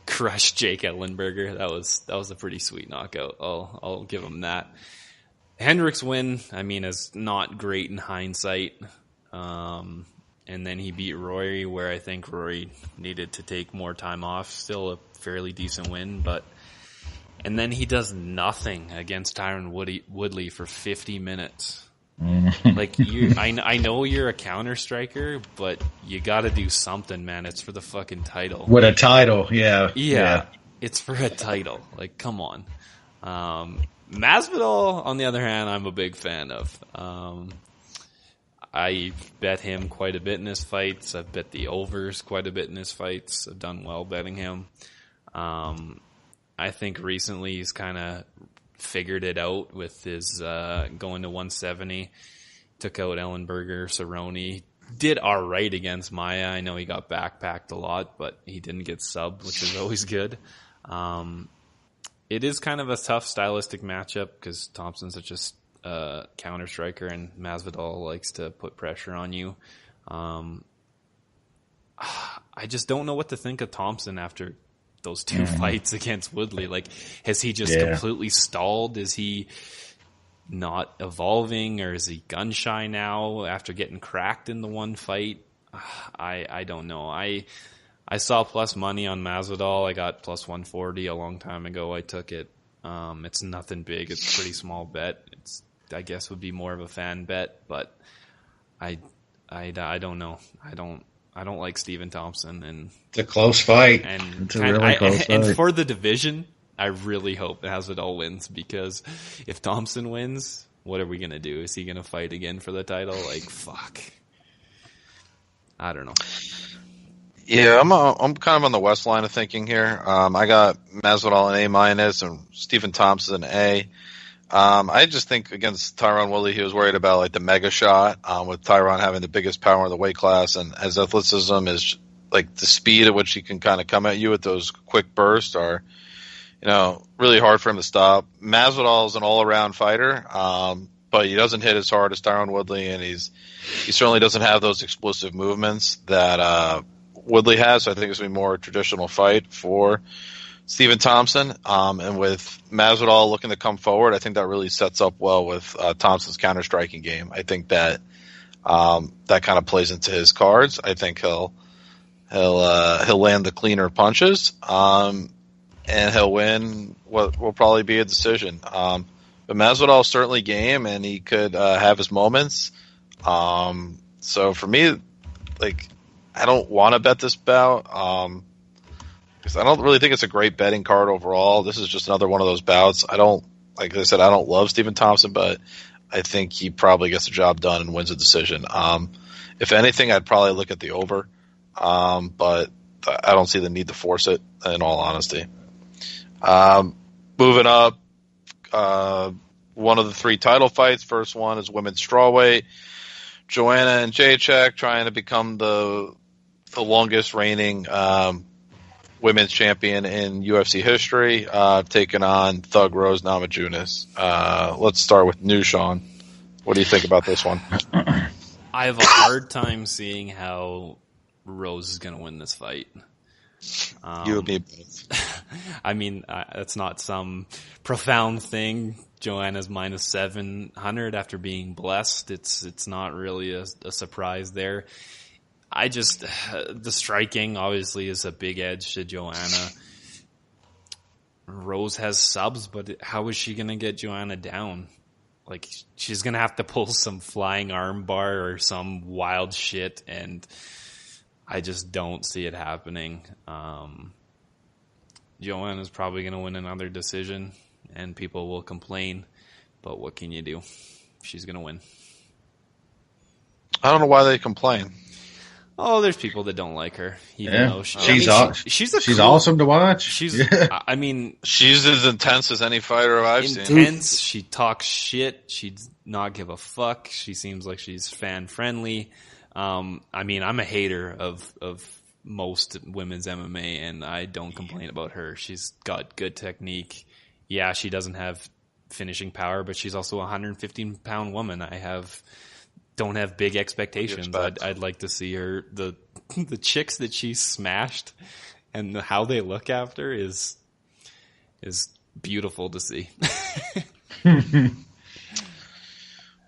Crushed Jake Ellenberger. That was a pretty sweet knockout. I'll give him that. Hendrick's win, I mean, is not great in hindsight. And then he beat Rory, where I think Rory needed to take more time off. Still a fairly decent win, and then he does nothing against Tyron Woodley for 50 minutes. Like, I know you're a counter striker, but you got to do something, man. It's for the fucking title. With a title, yeah. It's for a title. Like, come on. Masvidal, on the other hand, I'm a big fan of. I bet him quite a bit in his fights. I've bet the overs quite a bit in his fights. I've done well betting him. I think recently he's kind of figured it out with his going to 170. Took out Ellenberger, Cerrone. Did all right against Maia. I know he got backpacked a lot, but he didn't get subbed, which is always good. It is kind of a tough stylistic matchup because Thompson's such a counter striker and Masvidal likes to put pressure on you. I just don't know what to think of Thompson after those two fights against Woodley. Like, has he just completely stalled? Is he not evolving, or is he gun shy now after getting cracked in the one fight? I don't know. I saw plus money on Masvidal. I got plus 140 a long time ago. I took it. It's nothing big. It's a pretty small bet. I guess would be more of a fan bet, but I don't know. I don't like Stephen Thompson, and it's a close fight. And it's a really close fight. And for the division, I really hope Masvidal wins, because if Thompson wins, what are we gonna do? Is he gonna fight again for the title? Like, fuck. I don't know. Yeah, I'm kind of on the West line of thinking here. I got Masvidal an A- and Stephen Thompson an A. I just think against Tyron Woodley, he was worried about like the mega shot, with Tyron having the biggest power in the weight class, and his athleticism is like the speed at which he can kind of come at you with those quick bursts are, really hard for him to stop. Masvidal is an all-around fighter, but he doesn't hit as hard as Tyron Woodley, and he certainly doesn't have those explosive movements that Woodley has. So I think it's going to be more a traditional fight for Stephen Thompson, and with Masvidal looking to come forward, I think that really sets up well with Thompson's counter-striking game. I think that that kind of plays into his cards. I think he'll land the cleaner punches, and he'll win what will probably be a decision. But Masvidal is certainly game, and he could have his moments. So for me, like, I don't want to bet this bout. Because I don't really think it's a great betting card overall. This is just another one of those bouts. Like I said, I don't love Stephen Thompson, but I think he probably gets the job done and wins a decision. If anything, I'd probably look at the over, but I don't see the need to force it, in all honesty. Moving up, one of the three title fights. First one is women's strawweight. Joanna and Jacek trying to become the longest reigning women's champion in UFC history, taking on Thug Rose Namajunas. Let's start with New Sean. What do you think about this one? I have a hard time seeing how Rose is going to win this fight. You and me both. I mean, that's not some profound thing. Joanna's minus 700 after being blessed. It's not really a surprise there. The striking obviously is a big edge to Joanna. Rose has subs, but how is she going to get Joanna down? Like, she's going to have to pull some flying arm bar or some wild shit, and I just don't see it happening. Joanna's probably going to win another decision, and people will complain, but what can you do? She's going to win. I don't know why they complain. Oh, there's people that don't like her. Even though she's cool, awesome to watch. She's as intense as any fighter I've seen. Intense. She talks shit. She'd not give a fuck. She seems like she's fan friendly. I'm a hater of most women's MMA, and I don't complain about her. She's got good technique. Yeah, she doesn't have finishing power, but she's also a 115-pound woman. Don't have big expectations. I'd like to see her. The chicks that she smashed and how they look after is beautiful to see.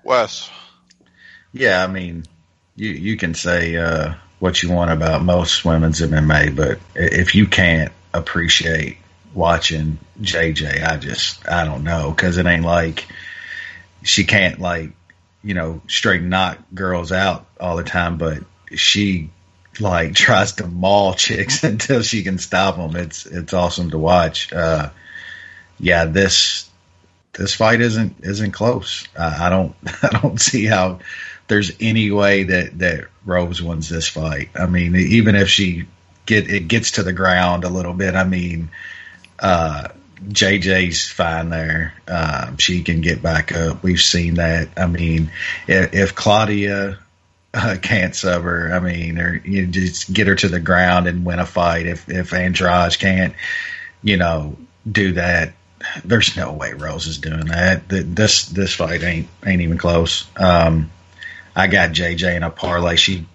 Wes. Yeah, I mean, you can say what you want about most women's MMA, but if you can't appreciate watching JJ, I don't know, because it ain't like she can't straight knock girls out all the time, but she tries to maul chicks until she can stop them. It's awesome to watch. This fight isn't close. I don't see how there's any way that Rose wins this fight. I mean, even if it gets to the ground a little bit, I mean, JJ's fine there. She can get back up. We've seen that. I mean, if Claudia can't sub her, I mean, or you just get her to the ground and win a fight. If Andrade can't, do that, there's no way Rose is doing that. This fight ain't even close. I got JJ in a parlay. She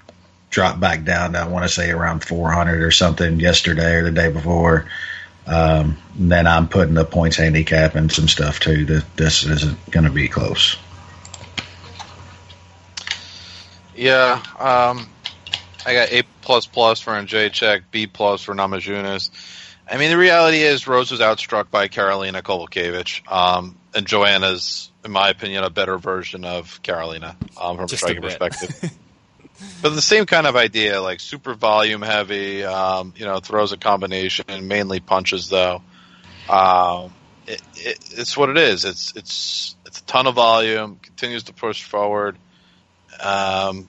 dropped back down to, I want to say, around 400 or something yesterday or the day before. Then I'm putting the points handicap and some stuff too. That this isn't going to be close. Yeah, I got A++ for Jacek, B+ for Namajunas. I mean, the reality is Rose was outstruck by Karolina Kowalkiewicz, and Joanna's, in my opinion, a better version of Karolina from a striking perspective. But the same kind of idea, like super volume heavy, throws a combination, mainly punches though. It's what it is. It's a ton of volume, continues to push forward. And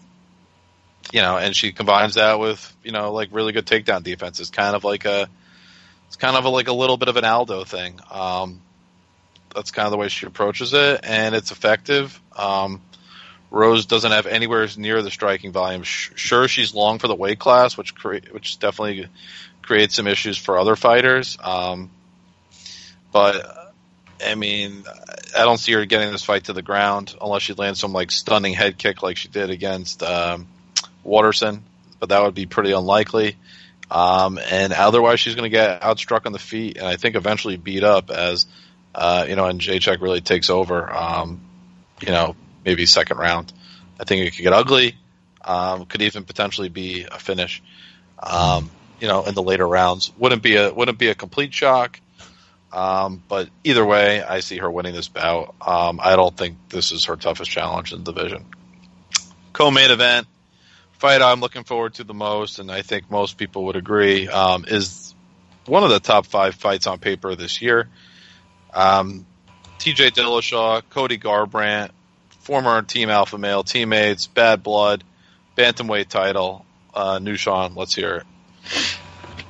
she combines that with, really good takedown defense. It's kind of like a little bit of an Aldo thing. That's kind of the way she approaches it, and it's effective. Rose doesn't have anywhere near the striking volume. Sure, she's long for the weight class, which definitely creates some issues for other fighters. But I mean, I don't see her getting this fight to the ground unless she lands some stunning head kick like she did against Waterson. But that would be pretty unlikely. And otherwise, she's going to get outstruck on the feet, and I think eventually beat up as and Jacek really takes over. Maybe second round. I think it could get ugly. Could even potentially be a finish. In the later rounds, wouldn't be a complete shock. But either way, I see her winning this bout. I don't think this is her toughest challenge in the division. Co-main event fight I'm looking forward to the most, and I think most people would agree, is one of the top 5 fights on paper this year. TJ Dillashaw, Cody Garbrandt, former Team Alpha Male teammates, Bad Blood, Bantamweight title. Nushan, let's hear it.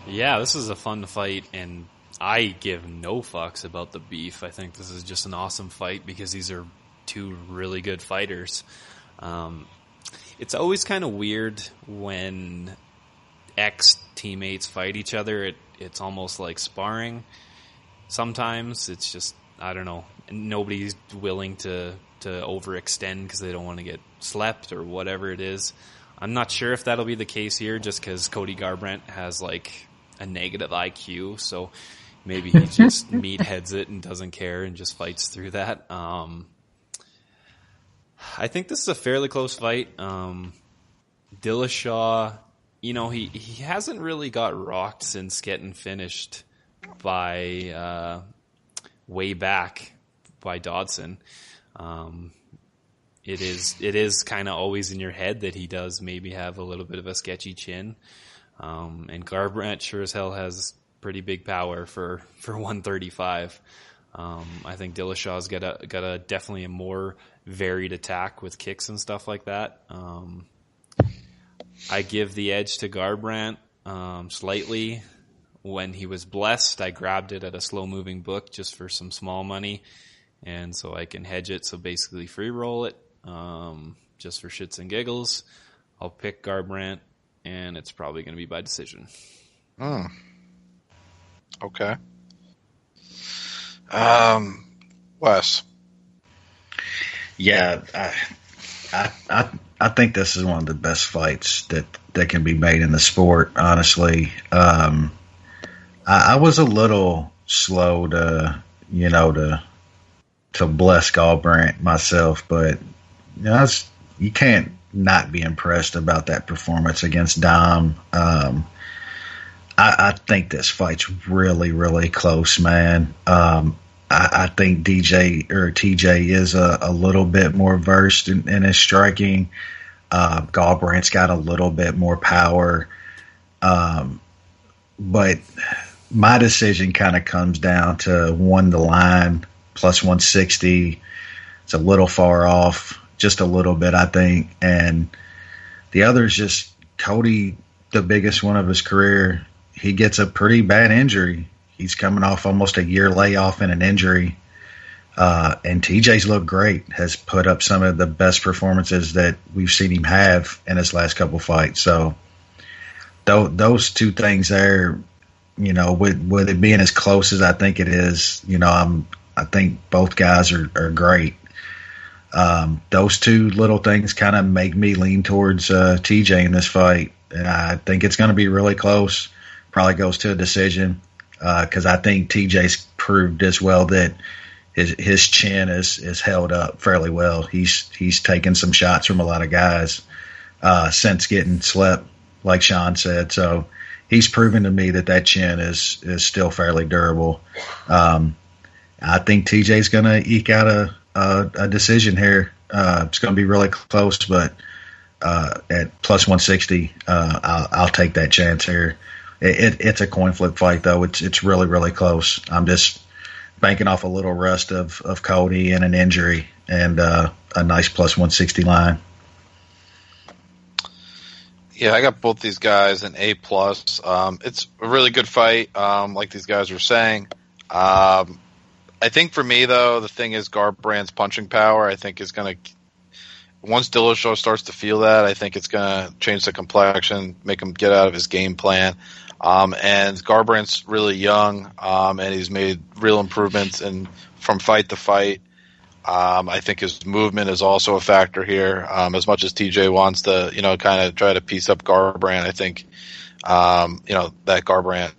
Yeah, this is a fun fight, and I give no fucks about the beef. I think this is just an awesome fight because these are two really good fighters. It's always kind of weird when ex-teammates fight each other. It's almost like sparring. Sometimes it's just, I don't know, nobody's willing to overextend because they don't want to get slept or whatever it is. I'm not sure if that'll be the case here just because Cody Garbrandt has a negative IQ, so maybe he just meatheads it and doesn't care and just fights through that. I think this is a fairly close fight. Dillashaw, he hasn't really got rocked since getting finished by way back by Dodson. It is kind of always in your head that he does maybe have a little bit of a sketchy chin. And Garbrandt sure as hell has pretty big power for 135. I think Dillashaw's got a definitely a more varied attack with kicks and stuff like that. I give the edge to Garbrandt slightly. When he was blessed, I grabbed it at a slow-moving book just for some small money, and so I can hedge it, so basically free roll it just for shits and giggles. I'll pick Garbrandt, and it's probably going to be by decision. Okay. Wes. Yeah, I think this is one of the best fights that can be made in the sport, honestly. I was a little slow to bless Garbrandt myself, but you can't not be impressed about that performance against Dom. I think this fight's really, really close, man. I think TJ is a little bit more versed in his striking. Galbrandt's got a little bit more power. But my decision kind of comes down to one the line plus 160. It's a little far off, just a little bit, I think. And the other is just Cody, the biggest one of his career. He gets a pretty bad injury. He's coming off almost a year layoff in an injury. And TJ's looked great, has put up some of the best performances that we've seen him have in his last couple fights. So those two things there, with it being as close as I think it is, I think both guys are great. Those two little things kind of make me lean towards TJ in this fight. And I think it's going to be really close. Probably goes to a decision. Because I think TJ's proved as well that his chin is held up fairly well. He's taken some shots from a lot of guys since getting slept, like Sean said. So he's proven to me that chin is still fairly durable. I think TJ's going to eke out a decision here. It's going to be really close, but at plus 160, I'll take that chance here. It's a coin flip fight, though. It's really, really close. I'm just banking off a little rust of Cody and an injury and a nice plus 160 line. Yeah, I got both these guys in A+. It's a really good fight, like these guys were saying. I think for me, though, the thing is Garbrandt's punching power, I think, is going to – once Dillashaw starts to feel that, I think it's going to change the complexion, make him get out of his game plan. And Garbrandt's really young, and he's made real improvements from fight to fight. I think his movement is also a factor here. As much as TJ wants to, kind of try to piece up Garbrandt, I think, that Garbrandt,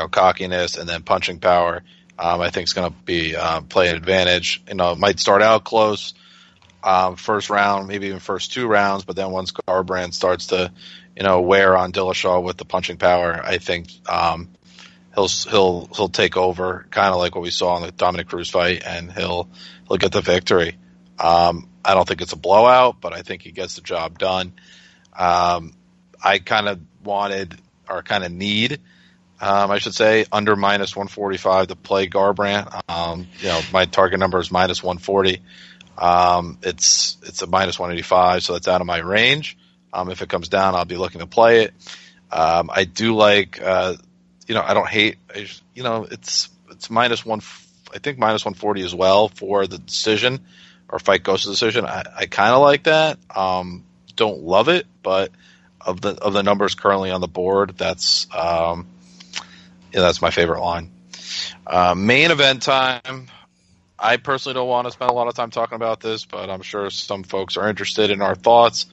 cockiness and then punching power, I think is going to be play an advantage. It might start out close, first round, maybe even first two rounds, but then once Garbrandt starts to, wear on Dillashaw with the punching power, I think he'll take over, kind of like what we saw in the Dominic Cruz fight, and he'll get the victory. I don't think it's a blowout, but I think he gets the job done. I kind of wanted, or kind of need, I should say, under minus 145 to play Garbrandt. My target number is minus 140. It's a minus 185, so that's out of my range. If it comes down, I'll be looking to play it. I do like, I don't hate, it's minus one, I think minus 140 as well for the decision, or fight goes to decision. I kind of like that. Don't love it, but of the numbers currently on the board, that's my favorite line. Main event time. I personally don't want to spend a lot of time talking about this, but I'm sure some folks are interested in our thoughts.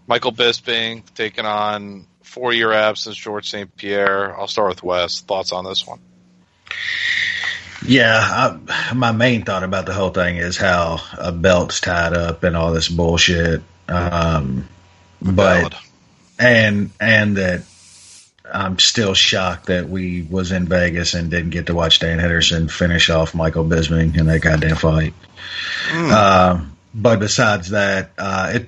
Michael Bisping taking on 4-year absence George St. Pierre. I'll start with Wes. Thoughts on this one? Yeah, my main thought about the whole thing is how a belt's tied up and all this bullshit. But and that I'm still shocked that we was in Vegas and didn't get to watch Dan Henderson finish off Michael Bisping in that goddamn fight. But besides that,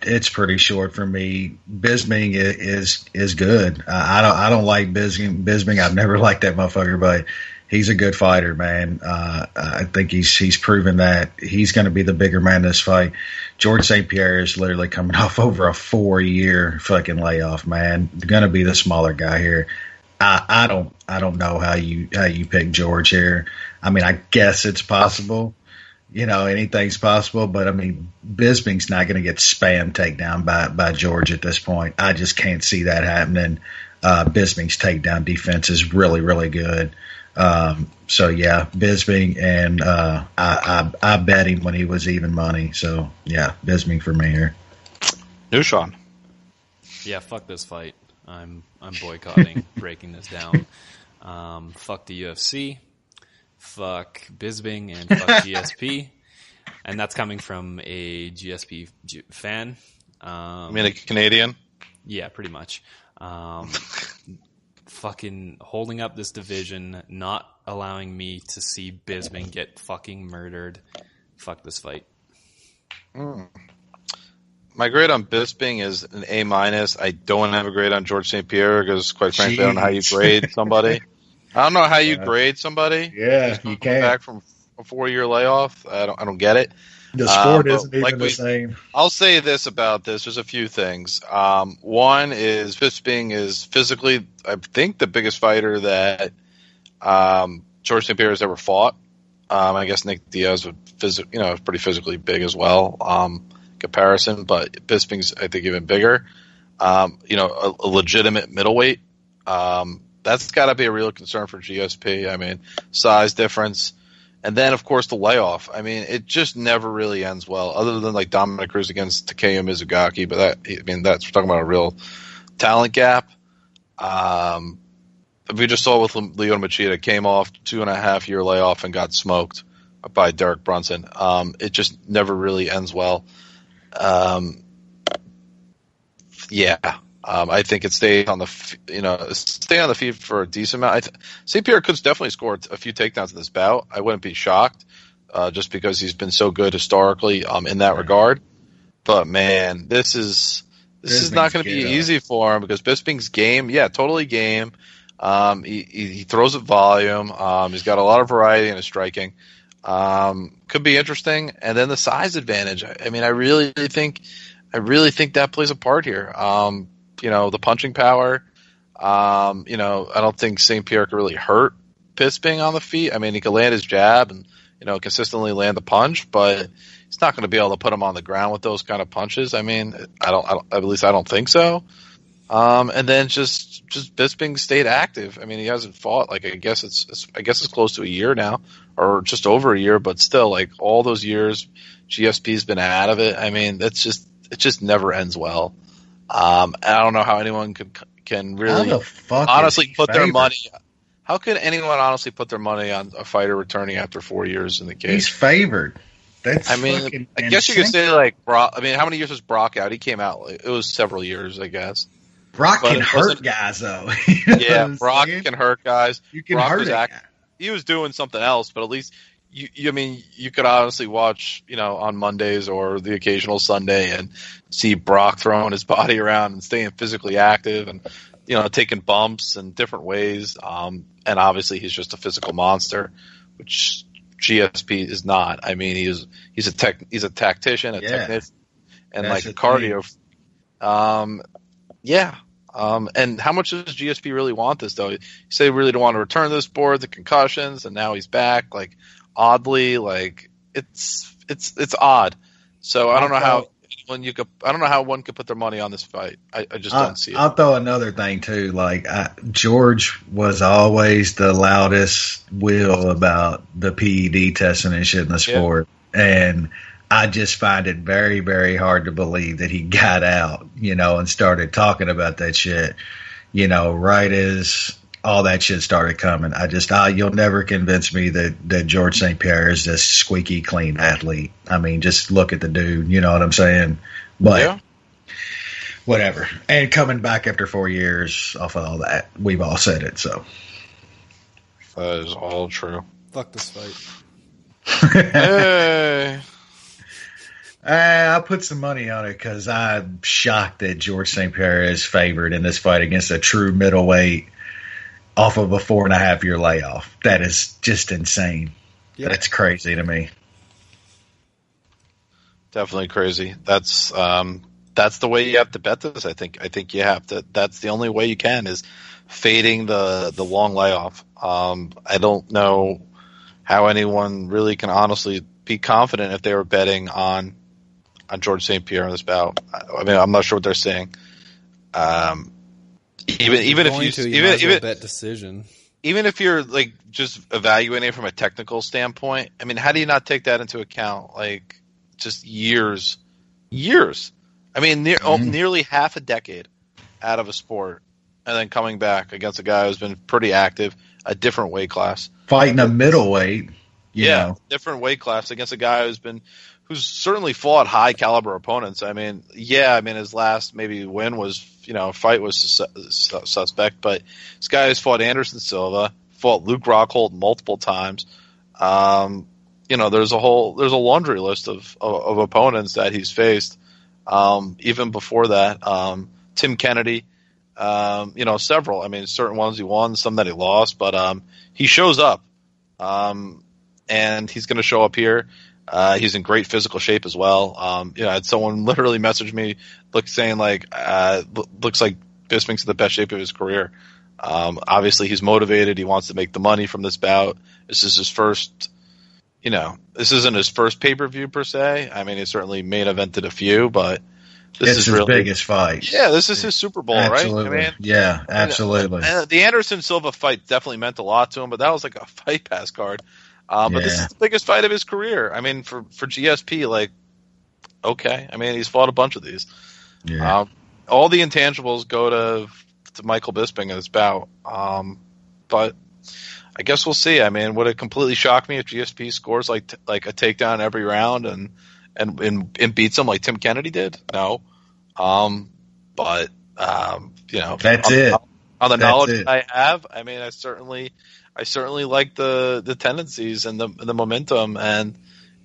it's pretty short for me. Bisping is good. I don't like Bisping. I've never liked that motherfucker, but he's a good fighter, man. I think he's proven that he's going to be the bigger man in this fight. George St. Pierre is literally coming off over a 4-year fucking layoff, man. Going to be the smaller guy here. I don't know how you pick George here. I mean, I guess it's possible. Anything's possible, but I mean, Bisping's not going to get spam takedown by George at this point. I just can't see that happening. Bisping's takedown defense is really, really good. So yeah, Bisping, and I bet him when he was even money. So yeah, Bisping for me here. New Sean. Yeah, fuck this fight. I'm boycotting, breaking this down. Fuck the UFC. Fuck Bisping and fuck GSP. And that's coming from a GSP fan. I mean, a Canadian? Yeah, pretty much. Fucking holding up this division, not allowing me to see Bisping get fucking murdered. Fuck this fight. My grade on Bisping is an A-. I don't have a grade on George St. Pierre because, quite frankly, I don't know how you grade somebody. I don't know how you grade somebody. Yeah, you can't. Back from a 4-year layoff. I don't get it. The sport isn't even the same. I'll say this about this. There's a few things. One is Bisping is physically, I think, the biggest fighter that George St. Pierre has ever fought. I guess Nick Diaz would pretty physically big as well. Comparison, but Bisping's, I think, even bigger. A legitimate middleweight. That's got to be a real concern for GSP. I mean, size difference. And then, of course, the layoff. I mean, it just never really ends well, other than like Dominic Cruz against Takeya Mizugaki. But we're talking about a real talent gap. We just saw with Leo Machida, came off 2.5-year layoff and got smoked by Derek Brunson. It just never really ends well. I think it stayed on the feet for a decent amount. St. Pierre could definitely score a few takedowns in this bout. I wouldn't be shocked, just because he's been so good historically in that regard. But man, this is not going to be easy for him because Bisping's game, totally game. He throws at volume. He's got a lot of variety in his striking. Could be interesting. And then the size advantage. I mean, I really think that plays a part here. The punching power. I don't think St. Pierre could really hurt Bisping on the feet. I mean, he could land his jab and, consistently land the punch, but he's not going to be able to put him on the ground with those kind of punches. I mean, at least I don't think so. And then just Bisping stayed active. I mean, he hasn't fought, I guess it's close to a year now, or just over a year, but still, all those years, GSP's been out of it. I mean, it just never ends well. I don't know how anyone can really honestly put their money. How could anyone honestly put their money on a fighter returning after 4 years in the cage? He's favored. That's I guess you could say Brock. I mean, how many years was Brock out? He came out. It was several years, I guess. Brock can hurt guys, though. Yeah, Brock can hurt guys. You can hurt a guy. He was doing something else, but at least you could honestly watch, on Mondays or the occasional Sunday and see Brock throwing his body around and staying physically active and, taking bumps in different ways. And obviously he's just a physical monster, which GSP is not. I mean, he's a tactician, a technician, and a cardio. And how much does GSP really want this, though? You say he really don't want to return to the sport, the concussions, and now he's back. Oddly, it's odd. So I don't know how one could put their money on this fight. I just don't see it. I'll throw another thing too. George was always the loudest will about the PED testing and shit in the sport, and I just find it very, very hard to believe that he got out, and started talking about that shit, right as all that shit started coming. You'll never convince me that George St. Pierre is this squeaky clean athlete. I mean, just look at the dude, you know what I'm saying? But whatever. And coming back after 4 years off of all that, we've all said it. So that is all true. Fuck this fight. Hey. I put some money on it because I'm shocked that George St. Pierre is favored in this fight against a true middleweight off of a 4.5 year layoff. That is just insane. Yep. That's crazy to me. Definitely crazy. That's the way you have to bet this. I think you have to. That's the only way you can is fading the long layoff. I don't know how anyone really can honestly be confident if they were betting on George St. Pierre in this bout. I mean, I'm not sure what they're saying. Even if you're like just evaluating it from a technical standpoint, I mean, how do you not take that into account? Like just years. I mean, nearly half a decade out of a sport, and then coming back against a guy who's been pretty active, a different weight class, fighting a middleweight. Yeah, different weight class against a guy who's certainly fought high caliber opponents. I mean, his last maybe win was, fight was suspect, but this guy has fought Anderson Silva, fought Luke Rockhold multiple times. There's a laundry list of opponents that he's faced. Even before that, Tim Kennedy, several. I mean, certain ones he won, some that he lost, but he shows up, and he's going to show up here. He's in great physical shape as well. I had someone literally message me, saying looks like Bisping's in the best shape of his career. Obviously he's motivated. He wants to make the money from this bout. This is his first, this isn't his first pay-per-view per se. I mean, he certainly main evented a few, but this is his really biggest fight. Yeah, this is his Super Bowl, absolutely. Right? I mean, yeah, absolutely. The Anderson Silva fight definitely meant a lot to him, but that was like a Fight Pass card. But this is the biggest fight of his career. I mean, for GSP, okay. I mean, he's fought a bunch of these. Yeah. All the intangibles go to Michael Bisping in this bout. But I guess we'll see. I mean, would it completely shock me if GSP scores like a takedown every round and beats him like Tim Kennedy did? No. But that's it. On the knowledge that I have, I mean, I certainly like the tendencies and the momentum and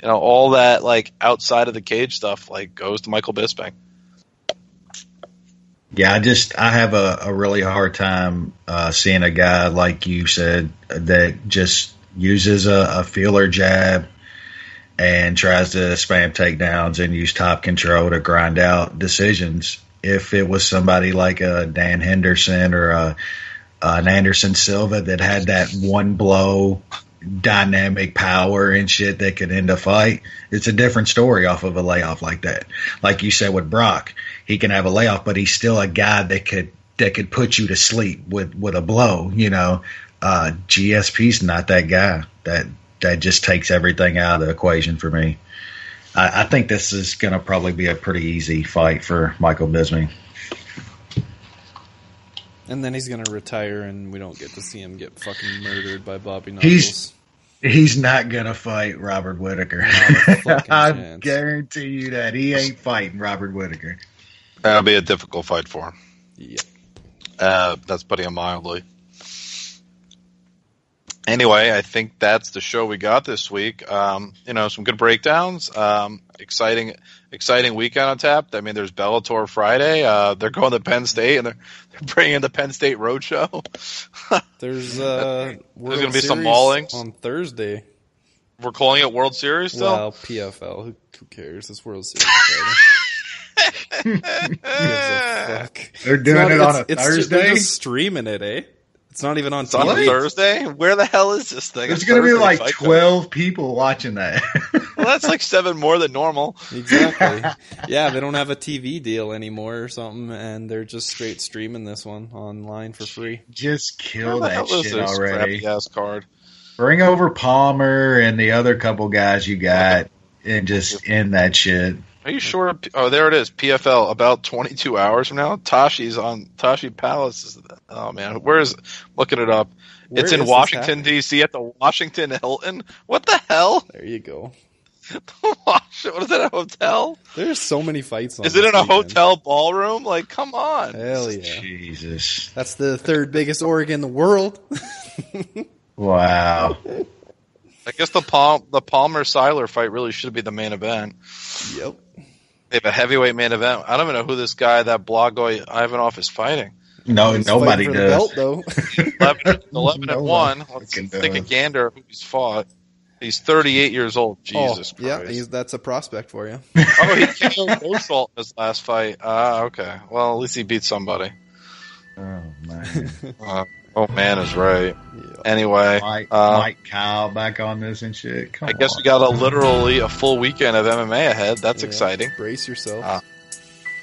all that outside of the cage stuff goes to Michael Bisping. Yeah, I have a really hard time seeing a guy like you said that just uses a feeler jab and tries to spam takedowns and use top control to grind out decisions. If it was somebody like a Dan Henderson or an Anderson Silva that had that one blow dynamic power and shit that could end a fight, it's a different story off of a layoff like that. Like you said with Brock, he can have a layoff, but he's still a guy that could put you to sleep with a blow. GSP's not that guy. That just takes everything out of the equation for me. I think this is going to probably be a pretty easy fight for Michael Bisping. And then he's going to retire, and we don't get to see him get fucking murdered by Bobby Knuckles. He's not going to fight Robert Whittaker. I guarantee you that. He ain't fighting Robert Whittaker. That'll be a difficult fight for him. Yeah. That's putting it mildly. Anyway, I think that's the show we got this week. Some good breakdowns. Exciting weekend on tap. I mean, there's Bellator Friday. They're going to Penn State, and they're bringing the Penn State Roadshow. There's going to be some maulings on Thursday. We're calling it World Series still? Well, PFL. Who cares? It's World Series Friday. Who gives a fuck? They're doing it on a Thursday? They're just streaming it, eh? It's not even on TV. On Thursday? Where the hell is this thing? There's going to be like 12 people watching that. Well, that's like 7 more than normal. Exactly. Yeah, they don't have a TV deal anymore or something, and they're just straight streaming this one online for free. Just kill that shit already. Ass card. Bring over Palmer and the other couple guys you got and just end that shit. Are you sure? Oh, there it is. PFL about 22 hours from now. Tashi Palace. Oh man, where is it? Looking it up. It's in Washington D.C. at the Washington Hilton. What the hell? There you go. Watch it. What is that, a hotel? There's so many fights on. Is it in a hotel ballroom? Like, come on. Hell yeah. Jesus. That's the third biggest org in the world. Wow. I guess the Palmer-Seiler fight really should be the main event. Yep. They have a heavyweight main event. I don't even know who this guy, that Blagoy Ivanov, is fighting. No, He's nobody fighting for does. the belt, though. 11 and 1. Let's take a gander who he's fought. He's 38 years old. Jesus Christ. Yeah, that's a prospect for you. Oh, he killed Osalt in his last fight. Okay. Well, at least he beat somebody. Oh, man. Oh, man is right. Yeah. Anyway. Mike Kyle back on this and shit. Come I guess on. we got literally a full weekend of MMA ahead. That's exciting. Brace yourself.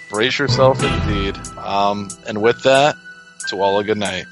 Brace yourself indeed. And with that, to all a good night.